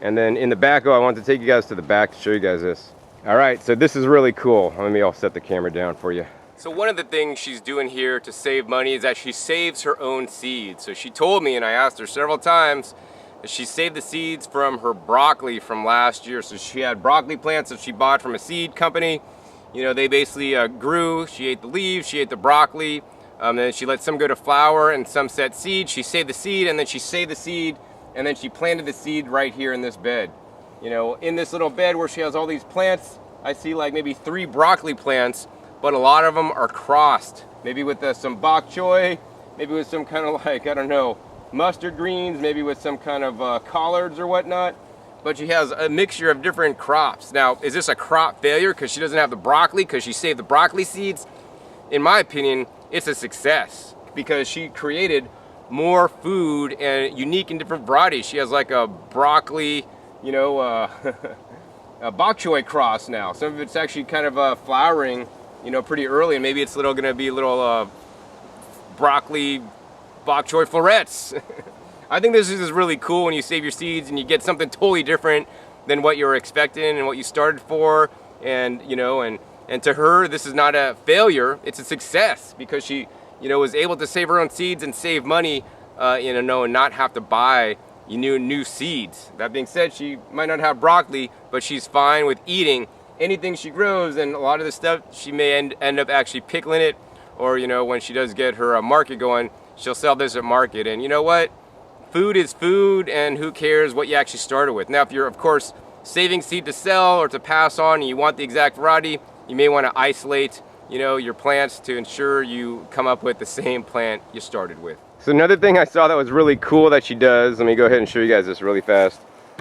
[SPEAKER 1] And then in the back, I want to take you guys to the back to show you guys this. All right, so this is really cool. Let me set the camera down for you. So one of the things she's doing here to save money is that she saves her own seeds. So she told me, and I asked her several times, that she saved the seeds from her broccoli from last year. So she had broccoli plants that she bought from a seed company. You know, they basically grew. She ate the leaves, she ate the broccoli, then she let some go to flower and some set seed. She saved the seed, and then she saved the seed, and then she planted the seed right here in this bed. You know, in this little bed where she has all these plants, I see like maybe 3 broccoli plants, but a lot of them are crossed. Maybe with some bok choy, maybe with some kind of like, I don't know, mustard greens, maybe with some kind of collards or whatnot. But she has a mixture of different crops. Now, is this a crop failure because she doesn't have the broccoli because she saved the broccoli seeds? In my opinion, it's a success because she created more food and unique and different varieties. She has like a broccoli, you know, a bok choy cross now. Some of it's actually kind of flowering, you know, pretty early, and maybe it's gonna be little broccoli bok choy florets. I think this is really cool when you save your seeds and you get something totally different than what you were expecting and what you started for. And, you know, and to her, this is not a failure, it's a success because she, you know, was able to save her own seeds and save money, you know, and not have to buy new seeds. That being said, she might not have broccoli, but she's fine with eating anything she grows, and a lot of the stuff she may end up actually pickling it, or, you know, when she does get her market going, she'll sell this at market. And you know what? Food is food, and who cares what you actually started with. Now, if you're, of course, saving seed to sell or to pass on and you want the exact variety, you may want to isolate, you know, your plants to ensure you come up with the same plant you started with. So another thing I saw that was really cool that she does, let me go ahead and show you guys this really fast.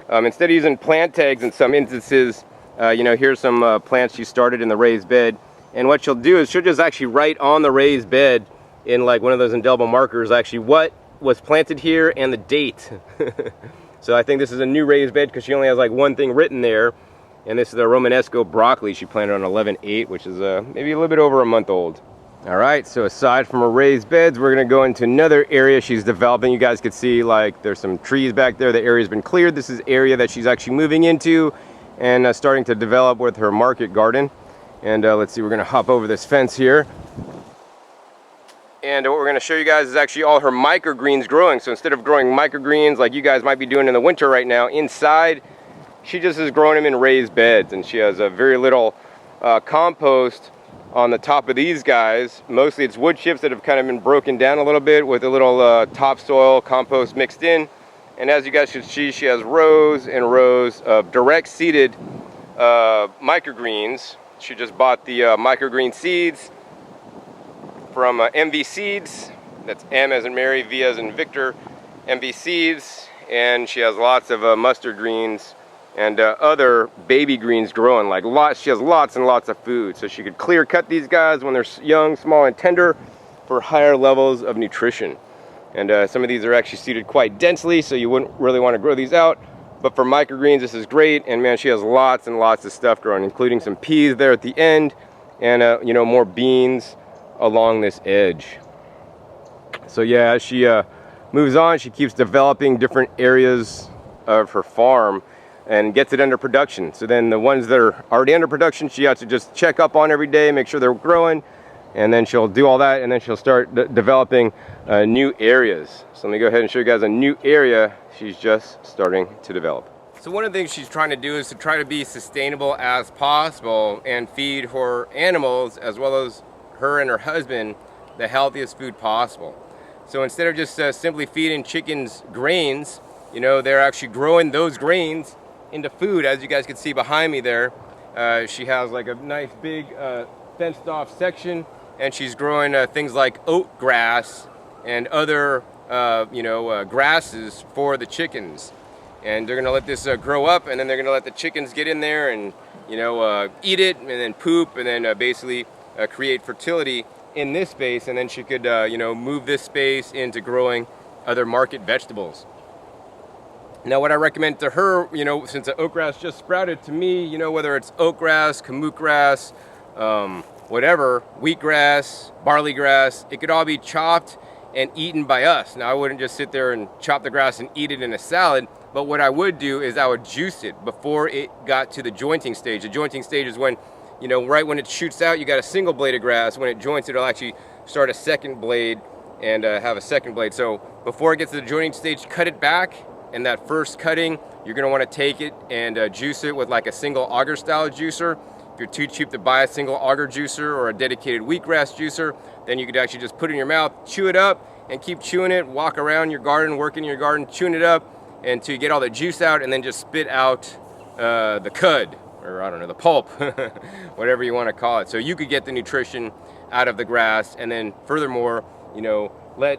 [SPEAKER 1] Instead of using plant tags in some instances, you know, here's some plants she started in the raised bed. And what she'll do is she'll just actually write on the raised bed in like one of those indelible markers actually what was planted here and the date. So I think this is a new raised bed because she only has like one thing written there, and this is the Romanesco broccoli she planted on 11/8, which is maybe a little bit over a month old. All right, so aside from her raised beds, we're gonna go into another area she's developing. You guys could see like there's some trees back there. The area's been cleared. This is area that she's actually moving into and starting to develop with her market garden. And let's see, we're gonna hop over this fence here. And what we're going to show you guys is actually all her microgreens growing. So instead of growing microgreens like you guys might be doing in the winter right now inside, she just is growing them in raised beds. And she has a very little compost on the top of these guys. Mostly it's wood chips that have kind of been broken down a little bit with a little topsoil compost mixed in. And as you guys should see, she has rows and rows of direct seeded microgreens. She just bought the microgreen seeds from MV Seeds. That's M as in Mary, V as in Victor, MV seeds, and she has lots of mustard greens and other baby greens growing. Like she has lots and lots of food, so she could clear cut these guys when they're young, small, and tender for higher levels of nutrition. And some of these are actually seeded quite densely, so you wouldn't really want to grow these out. But for microgreens, this is great. And man, she has lots and lots of stuff growing, including some peas there at the end, and you know, more beans along this edge. So yeah, as she moves on, she keeps developing different areas of her farm and gets it under production. So then the ones that are already under production, she has to just check up on every day, make sure they're growing, and then she'll do all that, and then she'll start developing new areas. So let me go ahead and show you guys a new area she's just starting to develop. So one of the things she's trying to do is to try to be sustainable as possible and feed her animals, as well as her and her husband, the healthiest food possible. So instead of just simply feeding chickens grains, you know, they're actually growing those grains into food. As you guys can see behind me there, she has like a nice big fenced off section, and she's growing things like oat grass and other grasses for the chickens. And they're gonna let this grow up, and then they're gonna let the chickens get in there and eat it, and then poop, and then basically create fertility in this space. And then she could move this space into growing other market vegetables. Now what I recommend to her, since the oat grass just sprouted, to me, whether it's oat grass, kamut grass, whatever, wheatgrass, barley grass, it could all be chopped and eaten by us. Now I wouldn't just sit there and chop the grass and eat it in a salad, but what I would do is I would juice it before it got to the jointing stage. The jointing stage is when, right when it shoots out, you got a single blade of grass. When it joints, it'll actually start a second blade and have a second blade. So before it gets to the jointing stage, cut it back, and that first cutting, you're gonna wanna take it and juice it with like a single auger style juicer. If you're too cheap to buy a single auger juicer or a dedicated wheatgrass juicer, then you could actually just put it in your mouth, chew it up, and keep chewing it, walk around your garden, work in your garden, chewing it up until you get all the juice out, and then just spit out the cud, or I don't know, the pulp, whatever you want to call it. So you could get the nutrition out of the grass, and then furthermore,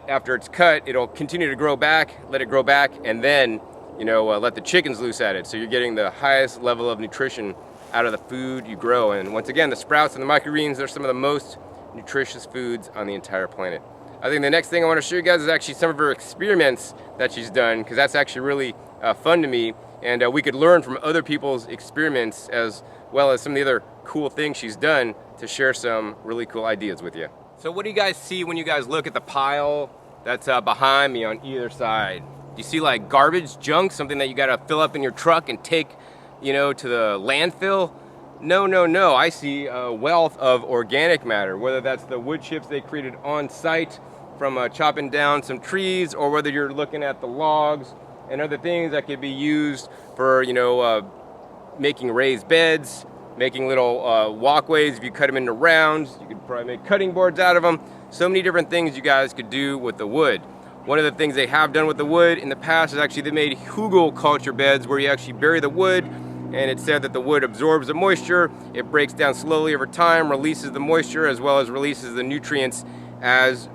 [SPEAKER 1] after it's cut, it'll continue to grow back, let it grow back, and then, let the chickens loose at it. So you're getting the highest level of nutrition out of the food you grow. And once again, the sprouts and the microgreens are some of the most nutritious foods on the entire planet. I think the next thing I want to show you guys is actually some of her experiments that she's done, because that's actually really fun to me, and we could learn from other people's experiments as well as some of the other cool things she's done to share some really cool ideas with you. So what do you guys see when you guys look at the pile that's behind me on either side? Do you see like garbage, junk, something that you got to fill up in your truck and take to the landfill? No. I see a wealth of organic matter, whether that's the wood chips they created on site from chopping down some trees, or whether you're looking at the logs and other things that could be used for, making raised beds, making little walkways. If you cut them into rounds, you could probably make cutting boards out of them. So many different things you guys could do with the wood. One of the things they have done with the wood in the past is actually they made hugelkultur beds where you actually bury the wood, and it said that the wood absorbs the moisture, it breaks down slowly over time, releases the moisture, as well as releases the nutrients as,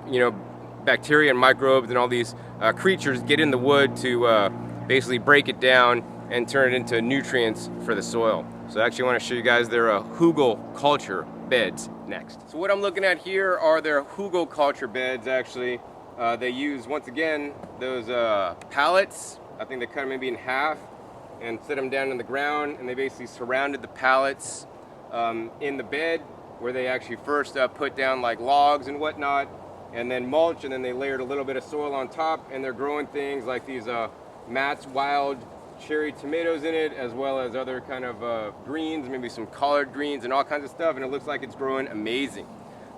[SPEAKER 1] bacteria and microbes and all these creatures get in the wood to basically break it down and turn it into nutrients for the soil. So I actually want to show you guys their hugelkultur beds next. So what I'm looking at here are their hugelkultur beds. Actually, they use, once again, those pallets. I think they cut them maybe in half and set them down in the ground, and they basically surrounded the pallets in the bed, where they actually first put down like logs and whatnot, and then mulch, and then they layered a little bit of soil on top, and they're growing things like these Matt's wild cherry tomatoes in it, as well as other kind of greens, maybe some collard greens and all kinds of stuff, and it looks like it's growing amazing.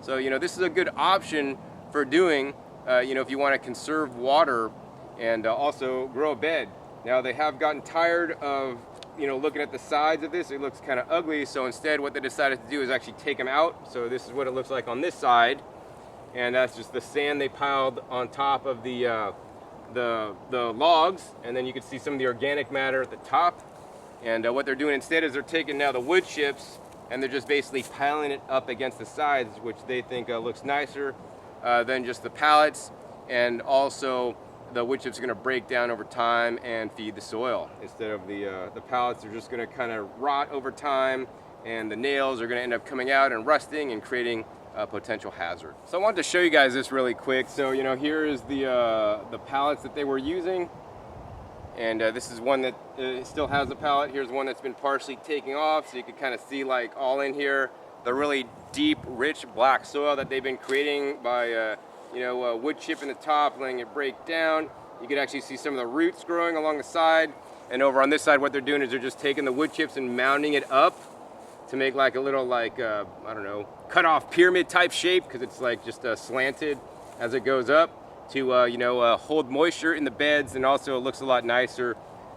[SPEAKER 1] So this is a good option for doing if you want to conserve water and also grow a bed. Now they have gotten tired of looking at the sides of this. It looks kind of ugly, so instead what they decided to do is actually take them out. So this is what it looks like on this side, and that's just the sand they piled on top of the logs, and then you can see some of the organic matter at the top. And what they're doing instead is they're taking now the wood chips, and they're just basically piling it up against the sides, which they think looks nicer than just the pallets. and also the wood chips are going to break down over time and feed the soil. Instead of the pallets are just going to kind of rot over time, and the nails are going to end up coming out and rusting and creating a potential hazard. So I wanted to show you guys this really quick. So here is the pallets that they were using, and this is one that still has the pallet. Here's one that's been partially taken off, so you can kind of see like all in here the really deep, rich black soil that they've been creating by wood chip in the top, letting it break down. You can actually see some of the roots growing along the side. And over on this side, what they're doing is they're just taking the wood chips and mounding it up to make like a little I don't know, cut off pyramid type shape, because it's like just slanted as it goes up to hold moisture in the beds, and also it looks a lot nicer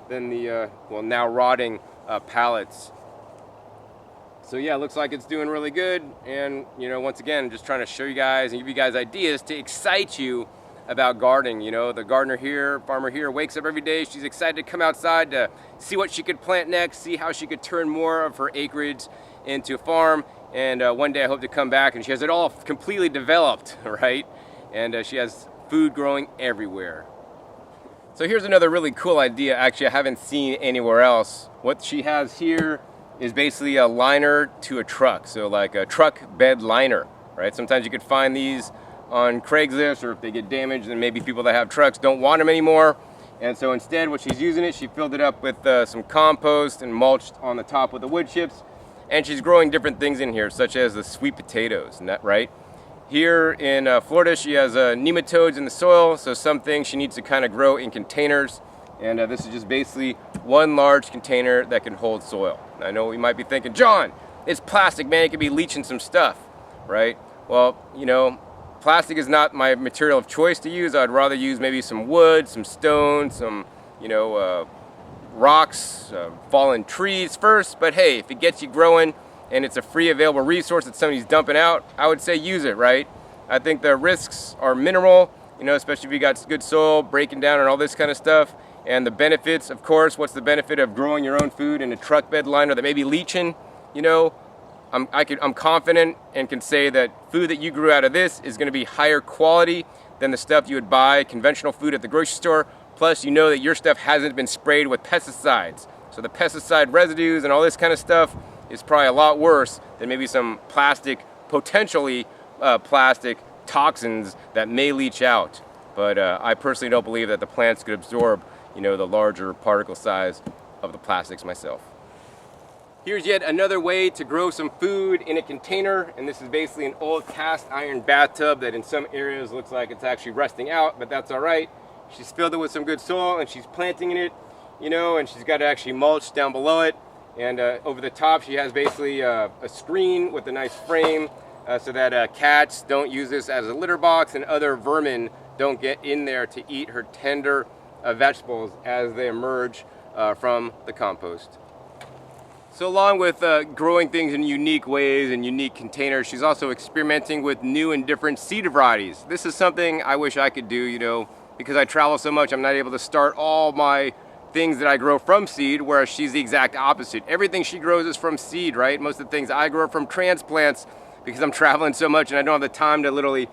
[SPEAKER 1] than the now rotting pallets. So yeah, it looks like it's doing really good. And once again, I'm just trying to show you guys and give you guys ideas to excite you about gardening. The gardener here, farmer here, wakes up every day. She's excited to come outside to see what she could plant next, see how she could turn more of her acreage into a farm. And one day I hope to come back and she has it all completely developed, right? And she has food growing everywhere. So here's another really cool idea, actually I haven't seen anywhere else. What she has here is basically a liner to a truck, so like a truck bed liner, right? Sometimes you could find these on Craigslist, or if they get damaged, then maybe people that have trucks don't want them anymore. And so instead, what she's using it, she filled it up with some compost and mulched on the top with the wood chips, and she's growing different things in here, such as the sweet potatoes, right? Here in Florida, she has nematodes in the soil, so some things she needs to kind of grow in containers. And this is just basically one large container that can hold soil. Now, I know we might be thinking, John, it's plastic, man, it could be leaching some stuff, right? Well, plastic is not my material of choice to use. I'd rather use maybe some wood, some stone, some, rocks, fallen trees first. But hey, if it gets you growing and it's a free available resource that somebody's dumping out, I would say use it, right? I think the risks are minimal, especially if you got good soil, breaking down and all this kind of stuff. And the benefits, of course, what's the benefit of growing your own food in a truck bed liner that may be leaching? I'm confident and can say that food that you grew out of this is going to be higher quality than the stuff you would buy, conventional food at the grocery store. Plus, that your stuff hasn't been sprayed with pesticides. So the pesticide residues and all this kind of stuff is probably a lot worse than maybe some potentially plastic toxins that may leach out. But I personally don't believe that the plants could absorb the larger particle size of the plastics myself. Here's yet another way to grow some food in a container, and this is basically an old cast iron bathtub that in some areas looks like it's actually rusting out, but that's all right. She's filled it with some good soil and she's planting in it, and she's got it actually mulched down below it, and over the top she has basically a screen with a nice frame so that cats don't use this as a litter box and other vermin don't get in there to eat her tender vegetables as they emerge from the compost. So along with growing things in unique ways and unique containers, she's also experimenting with new and different seed varieties. This is something I wish I could do, because I travel so much, I'm not able to start all my things that I grow from seed, whereas she's the exact opposite. Everything she grows is from seed, right? Most of the things I grow are from transplants because I'm traveling so much and I don't have the time to literally,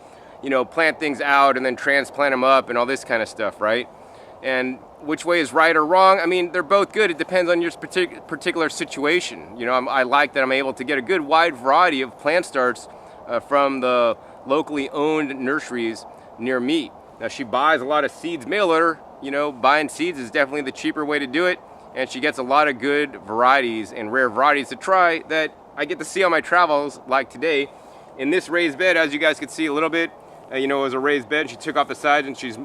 [SPEAKER 1] plant things out and then transplant them up and all this kind of stuff, right? And which way is right or wrong? I mean, they're both good. It depends on your particular situation. I like that I'm able to get a good wide variety of plant starts from the locally owned nurseries near me. Now, she buys a lot of seeds mail order. Buying seeds is definitely the cheaper way to do it. And she gets a lot of good varieties and rare varieties to try that I get to see on my travels, like today. In this raised bed, as you guys can see a little bit, it was a raised bed. She took off the sides and she's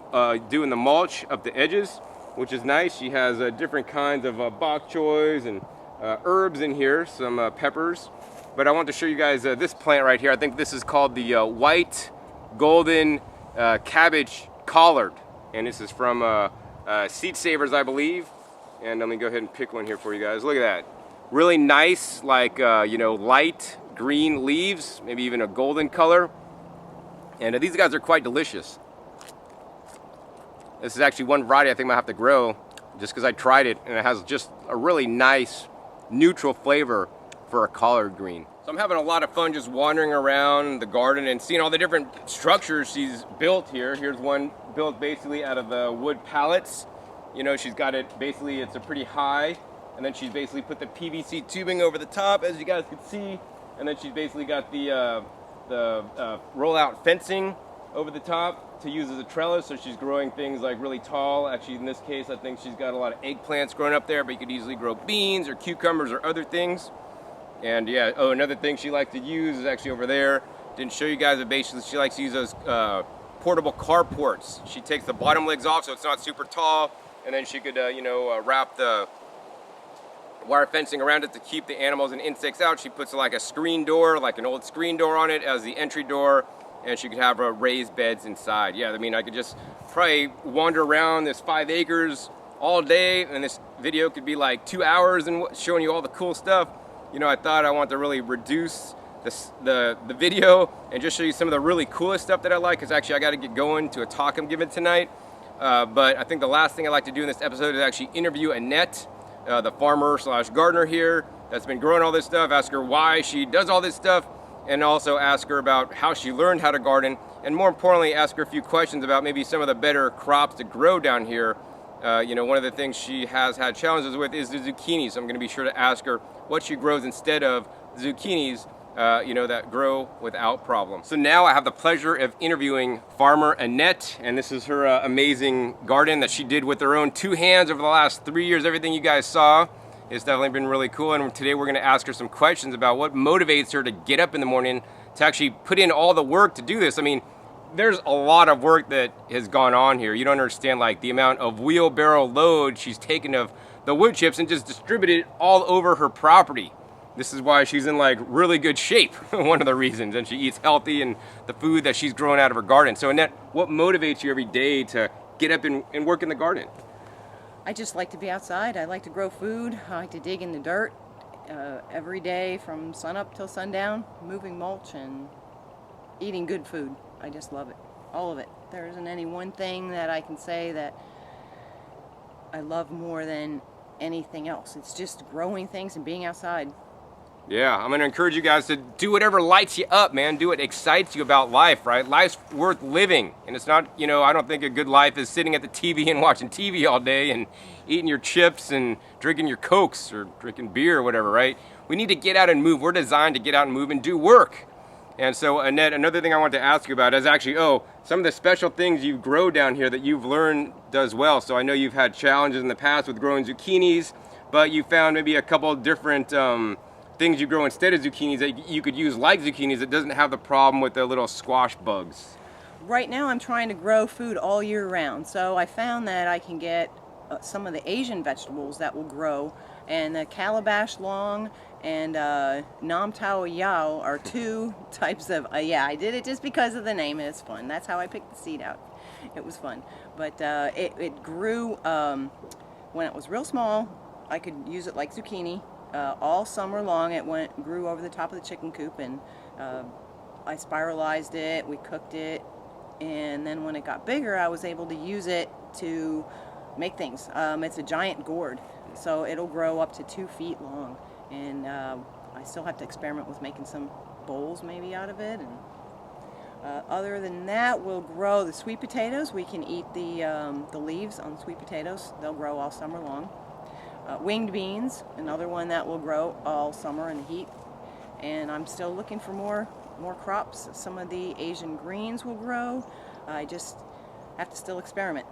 [SPEAKER 1] doing the mulch up the edges, which is nice. She has different kinds of bok choys and herbs in here, some peppers. But I want to show you guys this plant right here. I think this is called the white golden cabbage collard. And this is from Seed Savers, I believe. And let me go ahead and pick one here for you guys. Look at that. Really nice, like, light green leaves, maybe even a golden color. And these guys are quite delicious. This is actually one variety I think I might have to grow just because I tried it and it has just a really nice neutral flavor prefer a collard green. So I'm having a lot of fun just wandering around the garden and seeing all the different structures she's built here. Here's one built basically out of the wood pallets. You know, she's got it basically, it's a pretty high, and then she's basically put the PVC tubing over the top, as you guys can see, and then she's basically got the roll-out fencing over the top to use as a trellis, so she's growing things like really tall. Actually, in this case, I think she's got a lot of eggplants growing up there, but you could easily grow beans or cucumbers or other things. And yeah, oh, another thing she likes to use is actually over there. Didn't show you guys, but basically she likes to use those portable carports. She takes the bottom legs off so it's not super tall, and then she could, wrap the wire fencing around it to keep the animals and insects out. She puts like a screen door, like an old screen door on it as the entry door, and she could have raised beds inside. Yeah, I mean, I could just probably wander around this 5 acres all day, and this video could be like 2 hours and showing you all the cool stuff. You know, I thought I want to really reduce the video and just show you some of the really coolest stuff that I like, because actually I got to get going to a talk I'm giving tonight. But I think the last thing I'd like to do in this episode is actually interview Annette, the farmer slash gardener here that's been growing all this stuff, ask her why she does all this stuff, and also ask her about how she learned how to garden, and more importantly, ask her a few questions about maybe some of the better crops to grow down here. One of the things she has had challenges with is the zucchini, so I'm going to be sure to ask her what she grows instead of zucchinis, that grow without problems. So now I have the pleasure of interviewing farmer Annette, and this is her amazing garden that she did with her own 2 hands over the last 3 years. Everything you guys saw, it's definitely been really cool, and today we're going to ask her some questions about what motivates her to get up in the morning to actually put in all the work to do this. I mean, there's a lot of work that has gone on here. You don't understand, like, the amount of wheelbarrow load she's taken of the wood chips and just distributed it all over her property. This is why she's in like really good shape, one of the reasons, and she eats healthy and the food that she's growing out of her garden. So Annette, what motivates you every day to get up and work in the garden?
[SPEAKER 2] I just like to be outside. I like to grow food. I like to dig in the dirt every day from sunup till sundown, moving mulch and eating good food. I just love it, all of it. There isn't any one thing that I can say that I love more than anything else. It's just growing things and being outside.
[SPEAKER 1] Yeah, I'm gonna encourage you guys to do whatever lights you up, man. Do what excites you about life, right? Life's worth living, and it's not, I don't think a good life is sitting at the TV and watching TV all day and eating your chips and drinking your Cokes or drinking beer or whatever, right? We need to get out and move. We're designed to get out and move and do work. And so, Annette, another thing I want to ask you about is actually, some of the special things you grow down here that you've learned does well. So I know you've had challenges in the past with growing zucchinis, but you found maybe a couple of different things you grow instead of zucchinis that you could use like zucchinis that doesn't have the problem with the little squash bugs.
[SPEAKER 2] Right now I'm trying to grow food all year round, so I found that I can get some of the Asian vegetables that will grow, and the calabash long and nam tao yao are 2 types of, I did it just because of the name, and it's fun. That's how I picked the seed out. It was fun. But it grew, when it was real small, I could use it like zucchini. All summer long it grew over the top of the chicken coop, and I spiralized it, we cooked it, and then when it got bigger I was able to use it to make things. It's a giant gourd, so it'll grow up to 2 feet long, and I still have to experiment with making some bowls maybe out of it. And other than that, we'll grow the sweet potatoes. We can eat the leaves on sweet potatoes. They'll grow all summer long. Winged beans, another one that will grow all summer in the heat. And I'm still looking for more crops. Some of the Asian greens will grow. I just have to still experiment.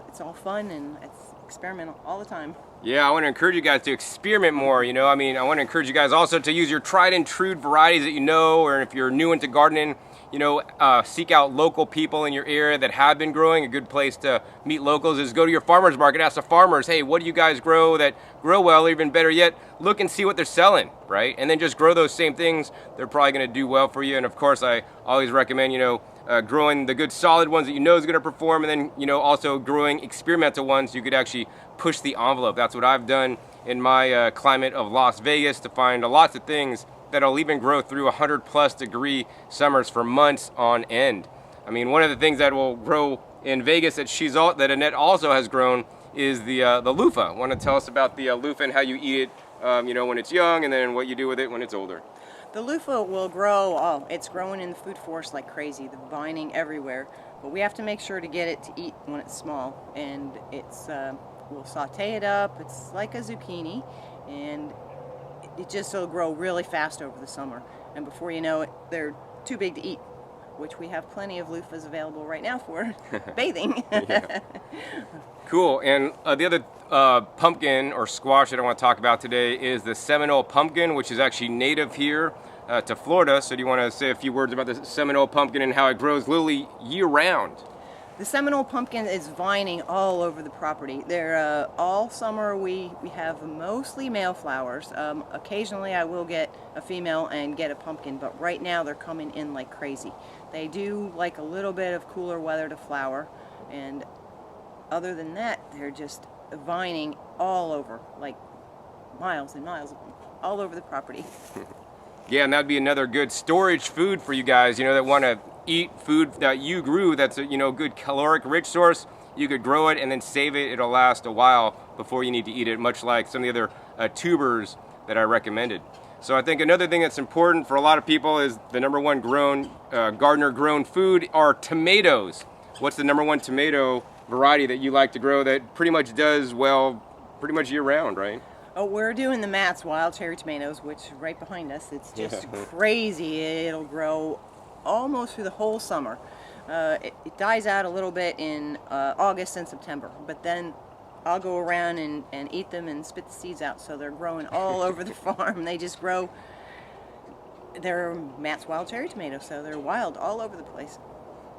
[SPEAKER 2] It's all fun, and it's experiment all the time.
[SPEAKER 1] Yeah, I want to encourage you guys to experiment more, I want to encourage you guys also to use your tried and true varieties that or if you're new into gardening, seek out local people in your area that have been growing. A good place to meet locals is go to your farmer's market, ask the farmers, hey, what do you guys grow that grow well? Or even better yet, look and see what they're selling, right? And then just grow those same things. They're probably going to do well for you. And of course, I always recommend, growing the good solid ones that is going to perform, and then, also growing experimental ones so you could actually push the envelope. That's what I've done in my climate of Las Vegas, to find lots of things that'll even grow through 100+ degree summers for months on end. I mean, one of the things that will grow in Vegas that Annette also has grown is the loofah. Want to tell us about the loofah and how you eat it when it's young, and then what you do with it when it's older.
[SPEAKER 2] The loofah will grow, it's growing in the food forest like crazy, the vining everywhere, but we have to make sure to get it to eat when it's small, and we'll saute it up, it's like a zucchini, and it'll grow really fast over the summer, and before you know it, they're too big to eat, which we have plenty of loofahs available right now for bathing.
[SPEAKER 1] Yeah. Cool. And the other pumpkin or squash that I want to talk about today is the Seminole pumpkin, which is actually native here to Florida. So do you want to say a few words about the Seminole pumpkin and how it grows literally year-round?
[SPEAKER 2] The Seminole pumpkin is vining all over the property. They're all summer we have mostly male flowers. Occasionally I will get a female and get a pumpkin, but right now they're coming in like crazy. They do like a little bit of cooler weather to flower, and other than that, they're just vining all over, like miles and miles, all over the property.
[SPEAKER 1] Yeah, and that'd be another good storage food for you guys, that want to eat food that you grew that's a good caloric rich source. You could grow it and then save it. It'll last a while before you need to eat it, much like some of the other tubers that I recommended. So I think another thing that's important for a lot of people is the number one gardener grown food are tomatoes. What's the number one tomato variety that you like to grow that pretty much does well pretty much year round, right?
[SPEAKER 2] Oh, we're doing the Matt's wild cherry tomatoes, which right behind us. It's just crazy. It'll grow almost through the whole summer. It dies out a little bit in August and September, but then I'll go around and eat them and spit the seeds out, so they're growing all over the farm. They just grow. They're Matt's wild cherry tomatoes, so they're wild all over the place.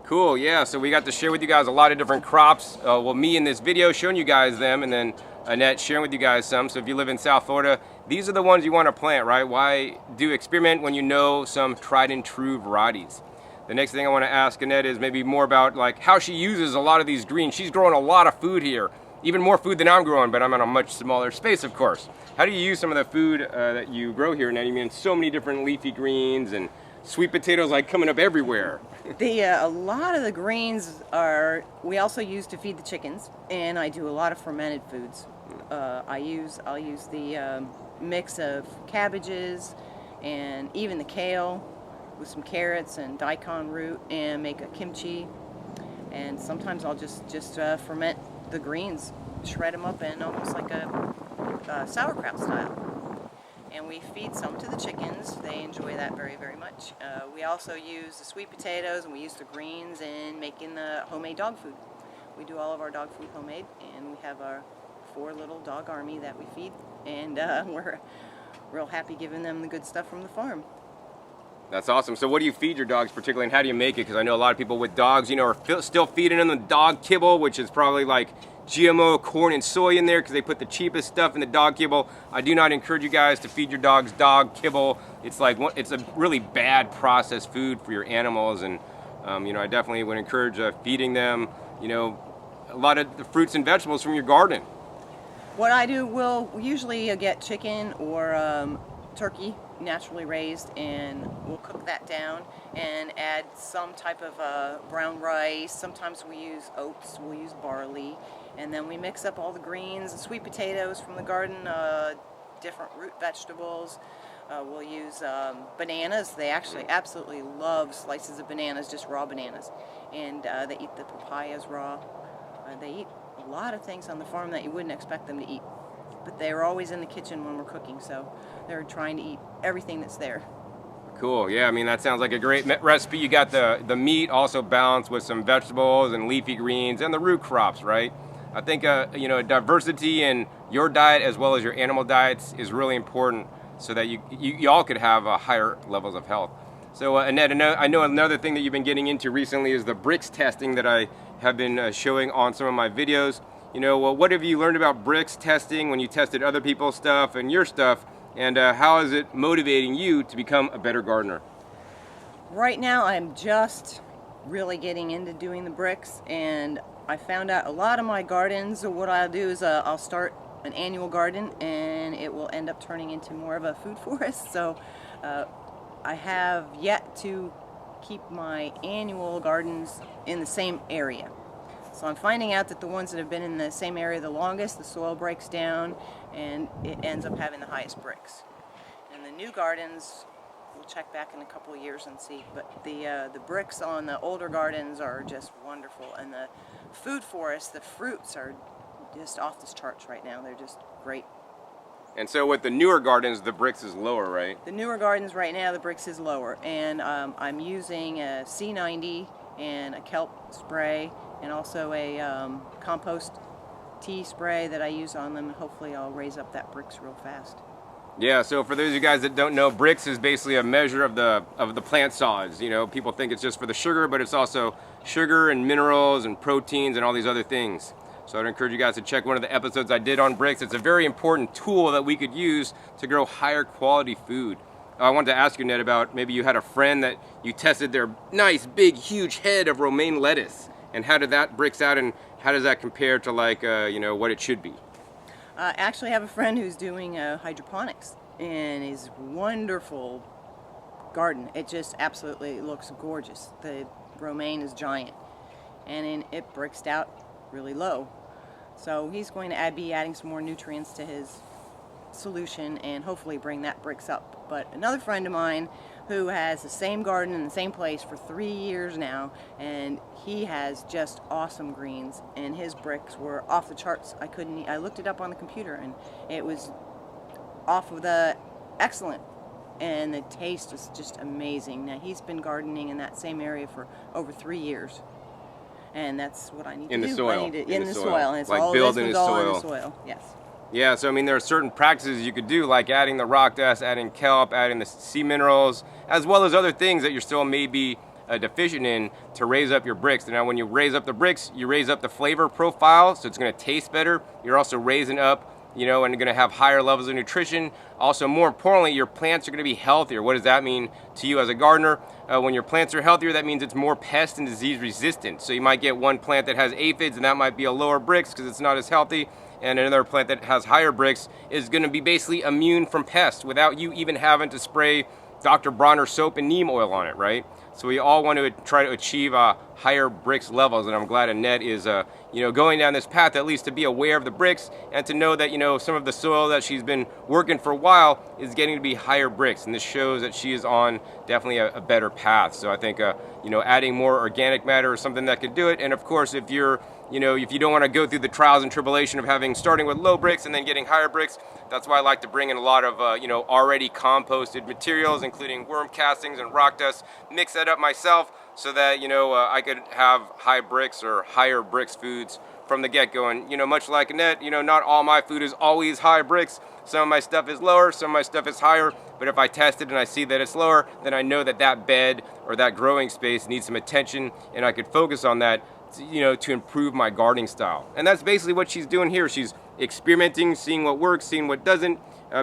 [SPEAKER 1] Cool, yeah, so we got to share with you guys a lot of different crops. Me in this video showing you guys them, and then Annette sharing with you guys some. So if you live in South Florida, these are the ones you want to plant, right? Why do experiment when you know some tried and true varieties? The next thing I want to ask Annette is maybe more about like how she uses a lot of these greens. She's growing a lot of food here, even more food than I'm growing, but I'm in a much smaller space, of course. How do you use some of the food that you grow here, Annette? I mean, so many different leafy greens and sweet potatoes like coming up everywhere.
[SPEAKER 2] A lot of the greens we also use to feed the chickens, and I do a lot of fermented foods. I'll use the mix of cabbages and even the kale with some carrots and daikon root and make a kimchi. And sometimes I'll just ferment the greens, shred them up in almost like a sauerkraut style. And we feed some to the chickens. They enjoy that very, very much. We also use the sweet potatoes, and we use the greens in making the homemade dog food. We do all of our dog food homemade, and we have our 4 little dog army that we feed, and we're real happy giving them the good stuff from the farm.
[SPEAKER 1] That's awesome. So what do you feed your dogs particularly, and how do you make it? Because I know a lot of people with dogs, are still feeding them the dog kibble, which is probably like GMO corn and soy in there because they put the cheapest stuff in the dog kibble. I do not encourage you guys to feed your dogs dog kibble. It's a really bad processed food for your animals, and I definitely would encourage feeding them, a lot of the fruits and vegetables from your garden.
[SPEAKER 2] What I do, we'll usually get chicken or turkey, naturally raised, and we'll cook that down and add some type of brown rice. Sometimes we use oats, we'll use barley, and then we mix up all the greens, the sweet potatoes from the garden, different root vegetables. We'll use bananas. They actually absolutely love slices of bananas, just raw bananas, and they eat the papayas raw. They eat a lot of things on the farm that you wouldn't expect them to eat, but they're always in the kitchen when we're cooking, so they're trying to eat everything that's there.
[SPEAKER 1] Cool. Yeah, I mean, that sounds like a great recipe. You got the meat also balanced with some vegetables and leafy greens and the root crops, right? I think diversity in your diet as well as your animal diets is really important so that you all could have higher levels of health. So Annette, I know another thing that you've been getting into recently is the Brix testing that I have been showing on some of my videos. What have you learned about Brix testing when you tested other people's stuff and your stuff, and how is it motivating you to become a better gardener?
[SPEAKER 2] Right now I'm just really getting into doing the Brix, and I found out a lot of my gardens, what I'll do is I'll start an annual garden and it will end up turning into more of a food forest. So I have yet to keep my annual gardens in the same area. So I'm finding out that the ones that have been in the same area the longest, the soil breaks down and it ends up having the highest bricks. And the new gardens, we'll check back in a couple of years and see, but the bricks on the older gardens are just wonderful, and the food forest, the fruits are just off the charts right now. They're just great.
[SPEAKER 1] And so with the newer gardens, the bricks is lower, right?
[SPEAKER 2] The newer gardens right now, the bricks is lower, and I'm using a C90 and a kelp spray, and also a compost tea spray that I use on them. Hopefully I'll raise up that bricks real fast.
[SPEAKER 1] Yeah, so for those of you guys that don't know, bricks is basically a measure of the plant solids. You know, people think it's just for the sugar, but it's also sugar and minerals and proteins and all these other things. So I'd encourage you guys to check one of the episodes I did on bricks. It's a very important tool that we could use to grow higher quality food. I wanted to ask you, Ned, about maybe you had a friend that you tested their nice, big, huge head of romaine lettuce. And how did that bricks out, and how does that compare to like, you know, what it should be?
[SPEAKER 2] I actually have a friend who's doing hydroponics in his wonderful garden. It just absolutely looks gorgeous. The romaine is giant, and it bricks out really low. So he's going to be adding some more nutrients to his solution and hopefully bring that bricks up. But another friend of mine who has the same garden in the same place for 3 years now, and he has just awesome greens, and his bricks were off the charts. I looked it up on the computer, and it was off of the excellent, and the taste is just amazing. Now he's been gardening in that same area for over 3 years. And that's what I need to do.
[SPEAKER 1] In the soil.
[SPEAKER 2] In the soil. And it's
[SPEAKER 1] like
[SPEAKER 2] all
[SPEAKER 1] building
[SPEAKER 2] this
[SPEAKER 1] his
[SPEAKER 2] was all
[SPEAKER 1] soil.
[SPEAKER 2] in the soil. Yes.
[SPEAKER 1] Yeah, so I mean there are certain practices you could do, like adding the rock dust, adding kelp, adding the sea minerals, as well as other things that you're still maybe deficient in to raise up your bricks. And now when you raise up the bricks, you raise up the flavor profile, so it's going to taste better. You're also raising up, you know, and you're going to have higher levels of nutrition. Also, more importantly, your plants are going to be healthier. What does that mean to you as a gardener? When your plants are healthier, that means it's more pest and disease resistant. So you might get one plant that has aphids, and that might be a lower bricks because it's not as healthy. And another plant that has higher bricks is going to be basically immune from pests without you even having to spray Dr. Bronner soap and neem oil on it, right? So we all want to try to achieve higher bricks levels, and I'm glad Annette is, you know, going down this path at least to be aware of the bricks and to know that, you know, some of the soil that she's been working for a while is getting to be higher bricks, and this shows that she is on definitely a better path. So I think, you know, adding more organic matter is something that could do it, and of course, if you're, you know, if you don't want to go through the trials and tribulation of starting with low bricks and then getting higher bricks, that's why I like to bring in a lot of, you know, already composted materials, including worm castings and rock dust, mix that up myself so that, you know, I could have high bricks or higher bricks foods from the get-go. And, you know, much like Annette, you know, not all my food is always high bricks. Some of my stuff is lower, some of my stuff is higher, but if I test it and I see that it's lower, then I know that that bed or that growing space needs some attention, and I could focus on that, you know, to improve my gardening style. And that's basically what she's doing here. She's experimenting, seeing what works, seeing what doesn't,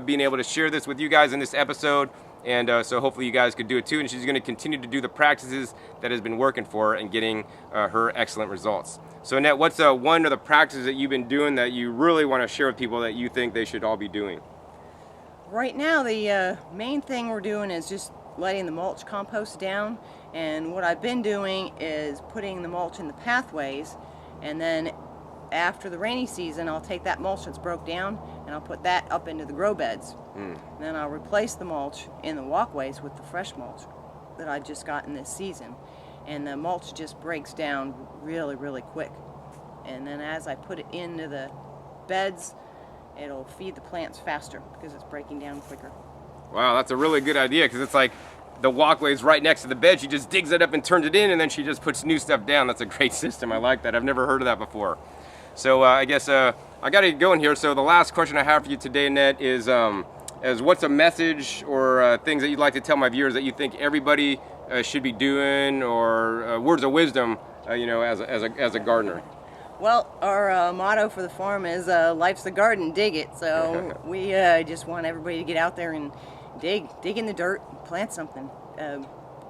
[SPEAKER 1] being able to share this with you guys in this episode. And so hopefully you guys could do it too. And she's going to continue to do the practices that has been working for her and getting her excellent results. So Annette, what's one of the practices that you've been doing that you really want to share with people that you think they should all be doing?
[SPEAKER 2] Right now, the main thing we're doing is just letting the mulch compost down. And what I've been doing is putting the mulch in the pathways, and then after the rainy season, I'll take that mulch that's broke down and I'll put that up into the grow beds. Then I'll replace the mulch in the walkways with the fresh mulch that I just got in this season. And the mulch just breaks down really, really quick. And then as I put it into the beds, it'll feed the plants faster because it's breaking down quicker.
[SPEAKER 1] Wow, that's a really good idea, because it's like the walkway's right next to the bed. She just digs it up and turns it in, and then she just puts new stuff down. That's a great system. I like that. I've never heard of that before. So I guess I got to get going here. So the last question I have for you today, Annette, is what's a message or things that you'd like to tell my viewers that you think everybody should be doing, or words of wisdom, you know, as a gardener?
[SPEAKER 2] Well, our motto for the farm is life's a garden, dig it. So we just want everybody to get out there and dig in the dirt, plant something,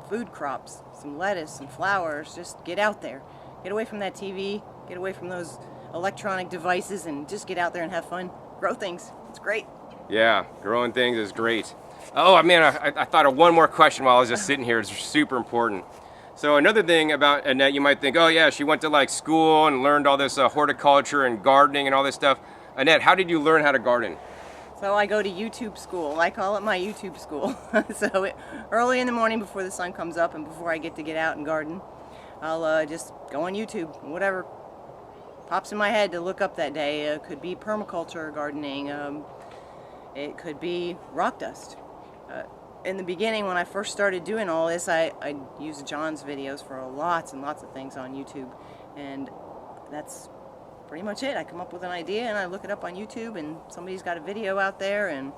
[SPEAKER 2] food crops, some lettuce, some flowers. Just get out there, get away from that TV, get away from those electronic devices, and just get out there and have fun. Grow things. It's great.
[SPEAKER 1] Yeah, growing things is great. Oh man, I thought of one more question while I was just sitting here. It's super important. So another thing about Annette, you might think, oh yeah, she went to like school and learned all this horticulture and gardening and all this stuff. Annette, how did you learn how to garden?
[SPEAKER 2] So I go to YouTube school. I call it my YouTube school. Early in the morning before the sun comes up and before I get out and garden, I'll just go on YouTube, whatever pops in my head to look up that day. It could be permaculture gardening. It could be rock dust. In the beginning, when I first started doing all this, I used John's videos for lots and lots of things on YouTube, and that's pretty much it. I come up with an idea and I look it up on YouTube, and somebody's got a video out there, and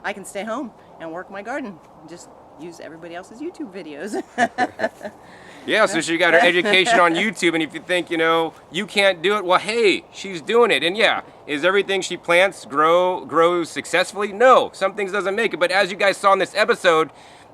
[SPEAKER 2] I can stay home and work my garden and just use everybody else's YouTube videos.
[SPEAKER 1] Yeah, so she got her education on YouTube, and if you think, you can't do it, well, hey, she's doing it. And yeah, is everything she plants grow successfully? No, some things doesn't make it. But as you guys saw in this episode,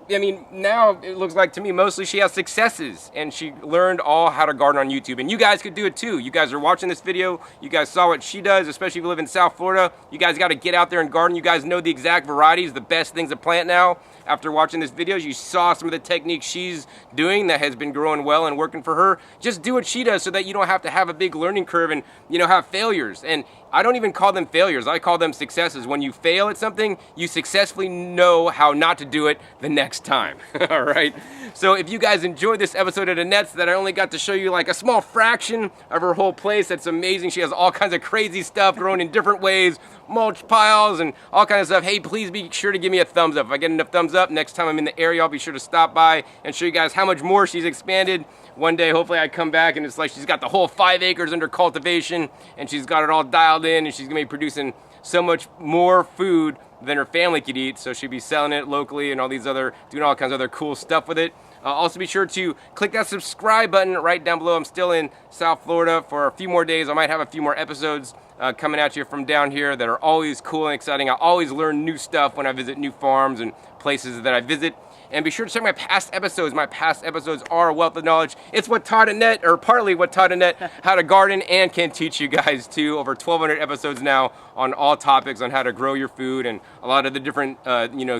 [SPEAKER 1] I mean, now it looks like to me mostly she has successes, and she learned all how to garden on YouTube. And you guys could do it too. You guys are watching this video. You guys saw what she does, especially if you live in South Florida. You guys got to get out there and garden. You guys know the exact varieties, the best things to plant now. After watching this video, you saw some of the techniques she's doing that has been growing well and working for her. Just do what she does so that you don't have to have a big learning curve and, have failures. And I don't even call them failures. I call them successes. When you fail at something, you successfully know how not to do it the next time. All right? So if you guys enjoyed this episode of Annette's that I only got to show you like a small fraction of her whole place, that's amazing. She has all kinds of crazy stuff grown in different ways, mulch piles and all kinds of stuff. Hey, please be sure to give me a thumbs up. If I get enough thumbs up, next time I'm in the area, I'll be sure to stop by and show you guys how much more she's expanded. One day, hopefully I come back and it's like she's got the whole 5 acres under cultivation and she's got it all dialed in, and she's gonna be producing so much more food than her family could eat. So she'll be selling it locally and doing all kinds of other cool stuff with it. Also be sure to click that subscribe button right down below. I'm still in South Florida for a few more days. I might have a few more episodes coming at you from down here that are always cool and exciting. I always learn new stuff when I visit new farms and places that I visit. And be sure to check my past episodes. My past episodes are a wealth of knowledge. It's what taught Annette, or partly what taught Annette how to garden, and can teach you guys too. Over 1,200 episodes now on all topics on how to grow your food and a lot of the different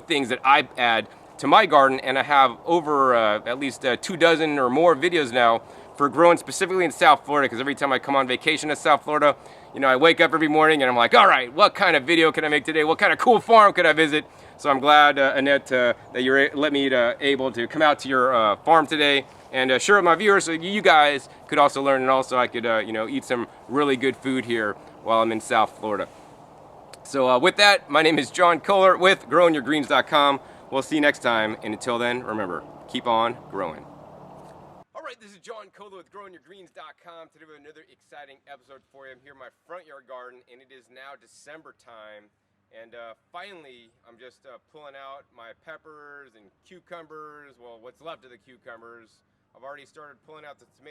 [SPEAKER 1] things that I add to my garden. And I have over at least 24 or more videos now for growing specifically in South Florida, because every time I come on vacation to South Florida, I wake up every morning and I'm like, all right, what kind of video can I make today? What kind of cool farm could I visit? So I'm glad, Annette, that you're able to come out to your farm today and share with my viewers so you guys could also learn, and also I could, eat some really good food here while I'm in South Florida. So with that, my name is John Kohler with GrowingYourGreens.com. We'll see you next time, and until then, remember, keep on growing. All right, this is John Kohler with GrowingYourGreens.com. Today we have another exciting episode for you. I'm here in my front yard garden, and it is now December time. And finally, I'm just pulling out my peppers and cucumbers, well, what's left of the cucumbers. I've already started pulling out the tomatoes.